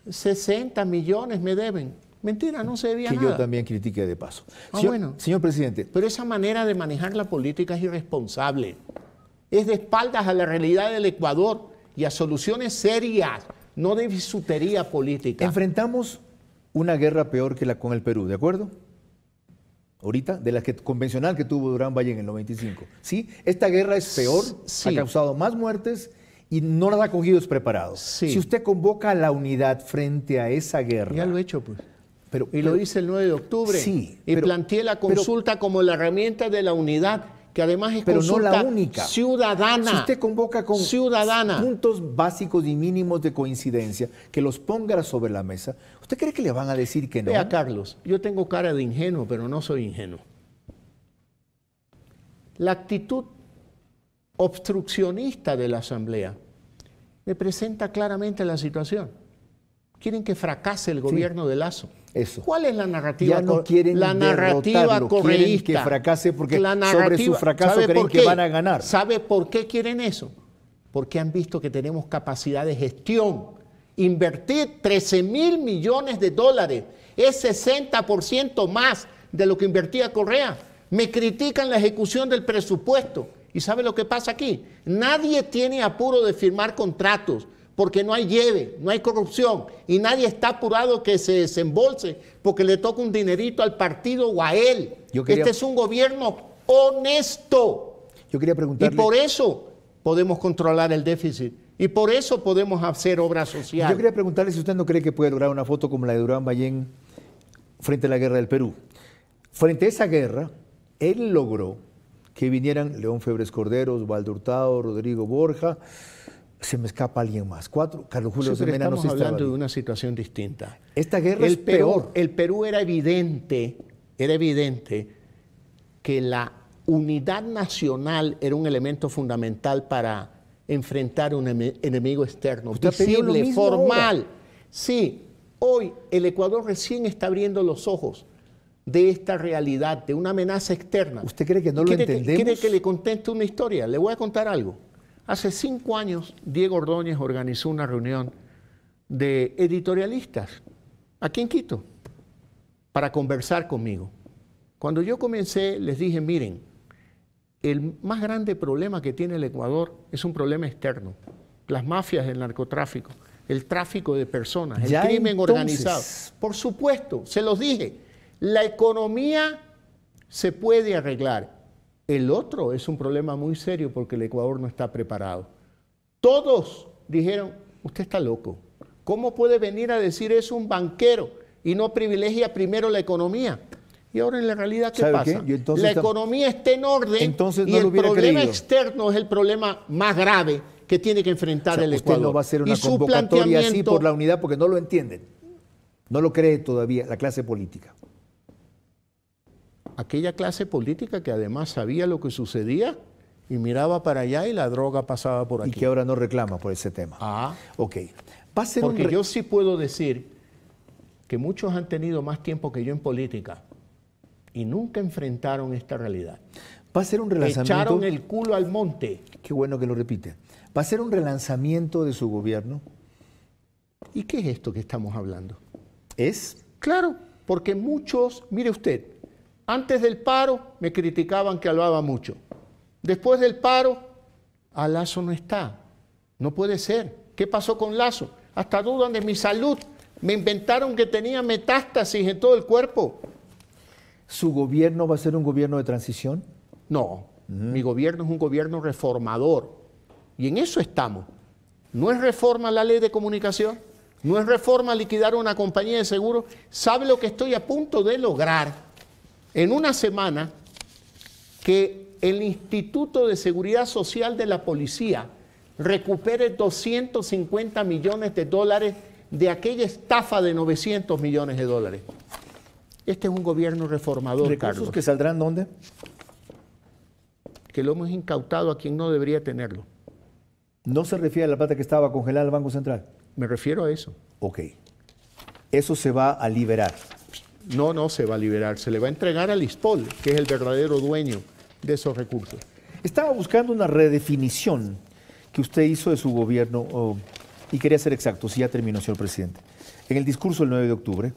60 millones me deben. Mentira, no se debía que nada. yo también critiqué de paso. Bueno. Señor presidente. Pero esa manera de manejar la política es irresponsable. Es de espaldas a la realidad del Ecuador y a soluciones serias, no de bisutería política. Enfrentamos una guerra peor que la con el Perú, ¿de acuerdo? Ahorita, de la convencional que tuvo Durán Valle en el 95. Sí, esta guerra es peor, Sí. ha causado más muertes y no las ha cogido despreparados. Sí. Si usted convoca a la unidad frente a esa guerra... Ya lo he hecho, pues. Pero, Y lo hice el 9 de octubre. Sí, y pero- planteé la consulta como la herramienta de la unidad, que además es pero no consulta la única. ciudadana. Si usted convoca con ciudadana. puntos básicos y mínimos de coincidencia, que los ponga sobre la mesa, ¿usted cree que le van a decir que no? Vea, Carlos, yo tengo cara de ingenuo, pero no soy ingenuo. La actitud obstruccionista de la Asamblea me presenta claramente la situación. Quieren que fracase el gobierno de Lazo. Eso. ¿Cuál es la narrativa? Ya no quieren la narrativa derrotarlo, quieren correísta. que fracase porque La sobre su fracaso ¿sabe creen por que qué? van a ganar. ¿Sabe por qué quieren eso? Porque han visto que tenemos capacidad de gestión Invertir 13.000 millones de dólares es 60% más de lo que invertía Correa. Me critican la ejecución del presupuesto. ¿Y sabe lo que pasa aquí? Nadie tiene apuro de firmar contratos porque no hay lleve, no hay corrupción y nadie está apurado que se desembolse porque le toca un dinerito al partido o a él. Este es un gobierno honesto. Yo quería preguntarle... Y por eso podemos controlar el déficit y por eso podemos hacer obra social. Yo quería preguntarle si usted no cree que puede lograr una foto como la de Durán Ballén frente a la guerra del Perú. Frente a esa guerra, él logró que vinieran León Febres Cordero, Osvaldo Hurtado, Rodrigo Borja, se me escapa alguien más. Carlos Julio Semena no se estamos hablando de una situación distinta. Esta guerra es peor. El Perú era evidente que la unidad nacional era un elemento fundamental para enfrentar un enemigo externo, visible, formal. Ahora. Sí, hoy el Ecuador recién está abriendo los ojos de esta realidad, de una amenaza externa. ¿Usted cree que no lo entendemos? ¿Quiere que le conteste una historia? Le voy a contar algo. Hace 5 años, Diego Ordóñez organizó una reunión de editorialistas aquí en Quito para conversar conmigo. Cuando yo comencé, les dije, miren, el más grande problema que tiene el Ecuador es un problema externo. Las mafias del narcotráfico, el tráfico de personas, el crimen organizado. Por supuesto, se los dije, la economía se puede arreglar. El otro es un problema muy serio porque el Ecuador no está preparado. Todos dijeron, usted está loco. ¿Cómo puede venir a decir eso un banquero y no privilegia primero la economía? Y ahora en la realidad, ¿qué pasa? La economía está en orden y el problema externo es el problema más grave que tiene que enfrentar el Ecuador. Usted no va a hacer una convocatoria así por la unidad porque no lo entienden. No lo cree todavía la clase política. Aquella clase política que además sabía lo que sucedía y miraba para allá y la droga pasaba por aquí. Y que ahora no reclama por ese tema. Ok. Porque yo sí puedo decir que muchos han tenido más tiempo que yo en política y nunca enfrentaron esta realidad. Va a ser un relanzamiento. Echaron el culo al monte. Qué bueno que lo repite. Va a ser un relanzamiento de su gobierno. ¿Y qué es esto que estamos hablando? ¿Es? Claro, porque muchos, mire usted, antes del paro me criticaban que hablaba mucho. Después del paro, Lazo no está. No puede ser. ¿Qué pasó con Lazo? Hasta dudan de mi salud. Me inventaron que tenía metástasis en todo el cuerpo. ¿Su gobierno va a ser un gobierno de transición? No, mi gobierno es un gobierno reformador. Y en eso estamos. No es reforma la ley de comunicación, no es reforma liquidar una compañía de seguros. ¿Sabe lo que estoy a punto de lograr? En una semana, que el Instituto de Seguridad Social de la Policía recupere 250 millones de dólares de aquella estafa de 900 millones de dólares. Este es un gobierno reformador, ¿recursos Carlos. que saldrán dónde? Que lo hemos incautado a quien no debería tenerlo. ¿No se refiere a la plata que estaba congelada en el Banco Central? Me refiero a eso. Ok. Eso se va a liberar. No se va a liberar, se le va a entregar al ISPOL, que es el verdadero dueño de esos recursos. Estaba buscando una redefinición que usted hizo de su gobierno y quería ser exacto, si ya terminó, señor presidente. En el discurso del 9 de octubre,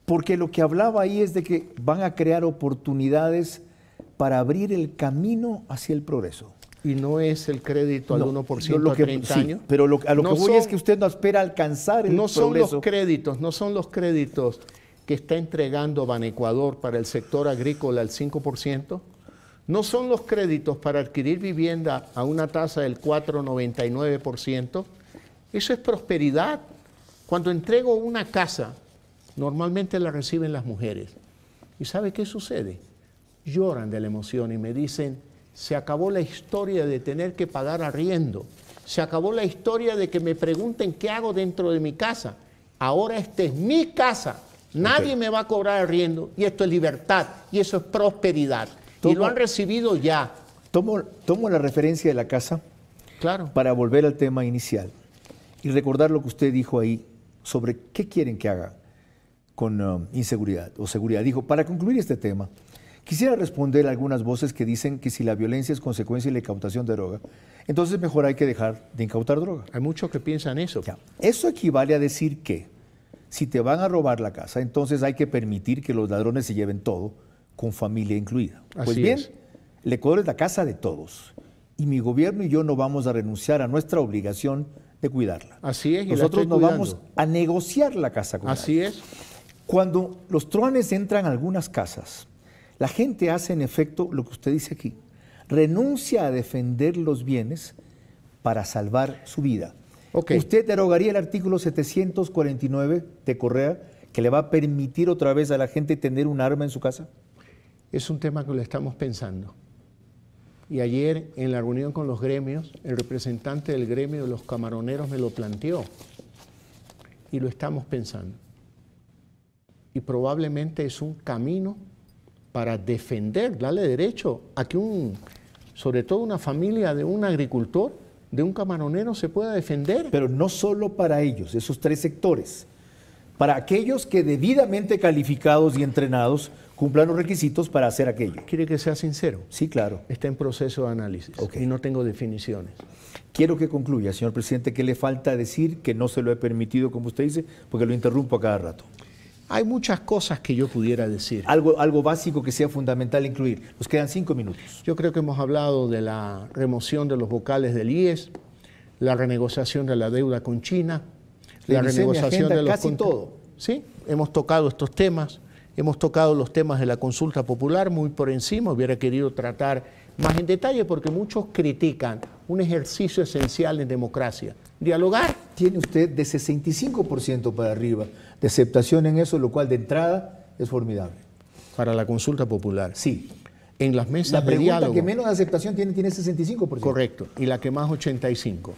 porque lo que hablaba ahí es de que van a crear oportunidades para abrir el camino hacia el progreso. Y no es el crédito al 1% a 30 años. Pero a lo que voy es que usted no espera alcanzar el progreso. No son los créditos que está entregando Banecuador para el sector agrícola al 5%. No son los créditos para adquirir vivienda a una tasa del 4,99%. Eso es prosperidad. Cuando entrego una casa, normalmente la reciben las mujeres. ¿Y sabe qué sucede? Lloran de la emoción y me dicen, se acabó la historia de tener que pagar arriendo. Se acabó la historia de que me pregunten qué hago dentro de mi casa. Ahora esta es mi casa. Nadie me va a cobrar arriendo y esto es libertad y eso es prosperidad. Y lo han recibido ya. Tomo la referencia de la casa para volver al tema inicial y recordar lo que usted dijo ahí sobre qué quieren que haga con inseguridad o seguridad. Dijo, para concluir este tema, Quisiera responder a algunas voces que dicen que si la violencia es consecuencia de la incautación de droga, entonces mejor hay que dejar de incautar droga. Hay muchos que piensan eso. Ya. Eso equivale a decir que si te van a robar la casa, entonces hay que permitir que los ladrones se lleven todo, con familia incluida. Pues Así bien, es. el Ecuador es la casa de todos y mi gobierno y yo no vamos a renunciar a nuestra obligación de cuidarla. Así es, y la Nosotros estoy no cuidando. vamos a negociar la casa con Así nadie. es. Cuando los drones entran a algunas casas, la gente hace en efecto lo que usted dice aquí, renuncia a defender los bienes para salvar su vida. Ok. ¿Usted derogaría el artículo 749 de Correa que le va a permitir otra vez a la gente tener un arma en su casa? Es un tema que lo estamos pensando. Y ayer, en la reunión con los gremios, el representante del gremio de los camaroneros me lo planteó. Y lo estamos pensando. Y probablemente es un camino para defender, darle derecho a que sobre todo una familia de un agricultor, de un camaronero, se pueda defender. Pero no solo para ellos, esos tres sectores. Para aquellos que debidamente calificados y entrenados cumplan los requisitos para hacer aquello. ¿Quiere que sea sincero? Sí, claro. Está en proceso de análisis y no tengo definiciones. Quiero que concluya, señor presidente, ¿qué le falta decir que no se lo he permitido, como usted dice, porque lo interrumpo a cada rato? Hay muchas cosas que yo pudiera decir. Algo básico que sea fundamental incluir. Nos quedan 5 minutos. Yo creo que hemos hablado de la remoción de los vocales del IES, la renegociación de la deuda con China, la renegociación de los casi todo. Sí, hemos tocado estos temas, hemos tocado los temas de la consulta popular muy por encima, hubiera querido tratar más en detalle porque muchos critican un ejercicio esencial en democracia, dialogar. Tiene usted de 65% para arriba de aceptación en eso, lo cual de entrada es formidable. Para la consulta popular. Sí. En las mesas La de pregunta diálogo. que menos aceptación tiene 65%. Correcto, y la que más 85%.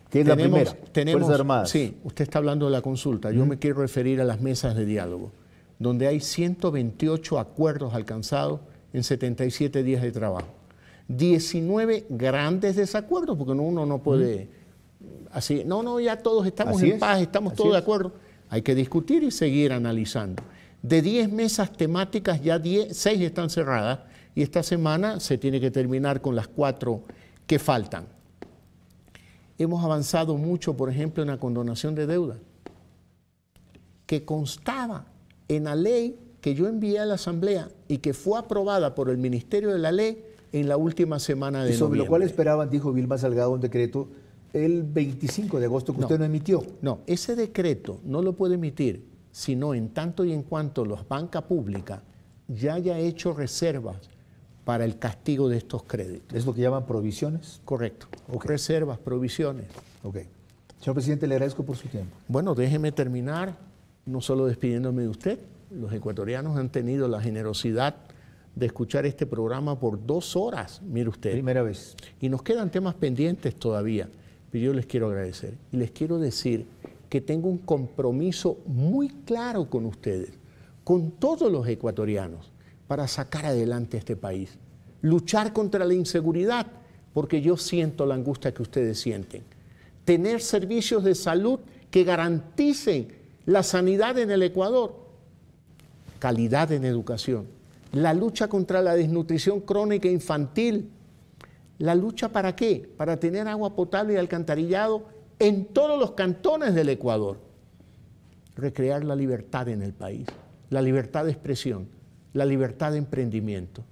Que es la primera, tenemos, Fuerzas Armadas. Sí, usted está hablando de la consulta. Yo me quiero referir a las mesas de diálogo, donde hay 128 acuerdos alcanzados en 77 días de trabajo. 19 grandes desacuerdos, porque uno no puede así, no, ya todos estamos Así en paz, estamos así todos de es. acuerdo. Hay que discutir y seguir analizando. De 10 mesas temáticas, ya 6 están cerradas y esta semana se tiene que terminar con las 4 que faltan. Hemos avanzado mucho, por ejemplo, en la condonación de deuda, que constaba en la ley que yo envié a la Asamblea y que fue aprobada por el Ministerio de la Ley en la última semana de Y sobre noviembre. lo cual esperaban, dijo Vilma Salgado, un decreto el 25 de agosto que usted no emitió. No, ese decreto no lo puede emitir, sino en tanto y en cuanto la banca pública ya haya hecho reservas para el castigo de estos créditos. ¿Es lo que llaman provisiones? Correcto. Ok. Reservas, provisiones. Ok. Señor presidente, le agradezco por su tiempo. Bueno, déjeme terminar, no solo despidiéndome de usted. Los ecuatorianos han tenido la generosidad de escuchar este programa por 2 horas, mire usted. Primera vez. Y nos quedan temas pendientes todavía, pero yo les quiero agradecer. Y les quiero decir que tengo un compromiso muy claro con ustedes, con todos los ecuatorianos, para sacar adelante este país. Luchar contra la inseguridad, porque yo siento la angustia que ustedes sienten. Tener servicios de salud que garanticen la sanidad en el Ecuador. Calidad en educación. La lucha contra la desnutrición crónica infantil. ¿La lucha para qué? Para tener agua potable y alcantarillado en todos los cantones del Ecuador. Recrear la libertad en el país, la libertad de expresión, la libertad de emprendimiento.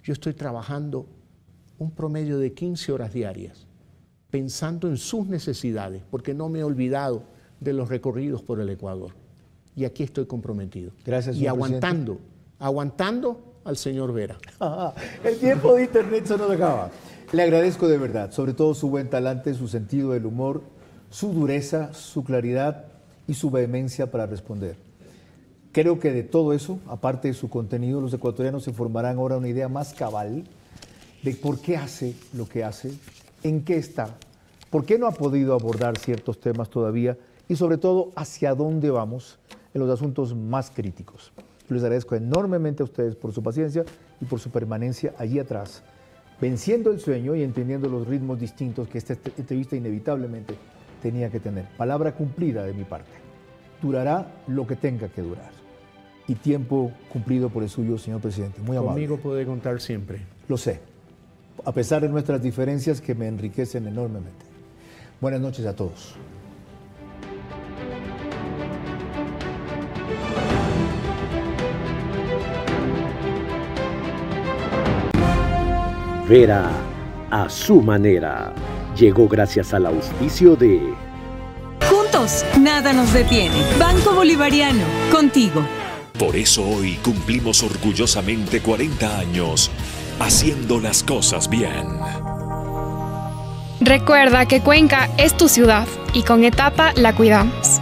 Yo estoy trabajando un promedio de 15 horas diarias, pensando en sus necesidades, porque no me he olvidado de los recorridos por el Ecuador. Y aquí estoy comprometido. Gracias, y señor aguantando al señor Vera. El tiempo de internet se nos acaba. Le agradezco de verdad, sobre todo su buen talante, su sentido del humor, su dureza, su claridad y su vehemencia para responder. Creo que de todo eso, aparte de su contenido, los ecuatorianos se formarán ahora una idea más cabal de por qué hace lo que hace, en qué está, por qué no ha podido abordar ciertos temas todavía y sobre todo hacia dónde vamos en los asuntos más críticos. Les agradezco enormemente a ustedes por su paciencia y por su permanencia allí atrás, venciendo el sueño y entendiendo los ritmos distintos que esta entrevista inevitablemente tenía que tener. Palabra cumplida de mi parte. Durará lo que tenga que durar. y tiempo cumplido por el suyo, señor presidente. Muy amable. Conmigo puede contar siempre. Lo sé, a pesar de nuestras diferencias que me enriquecen enormemente. Buenas noches a todos. Vera a su manera. Llegó gracias al auspicio de... Juntos, nada nos detiene. Banco Bolivariano, contigo. Por eso hoy cumplimos orgullosamente 40 años haciendo las cosas bien. Recuerda que Cuenca es tu ciudad y con Etapa la cuidamos.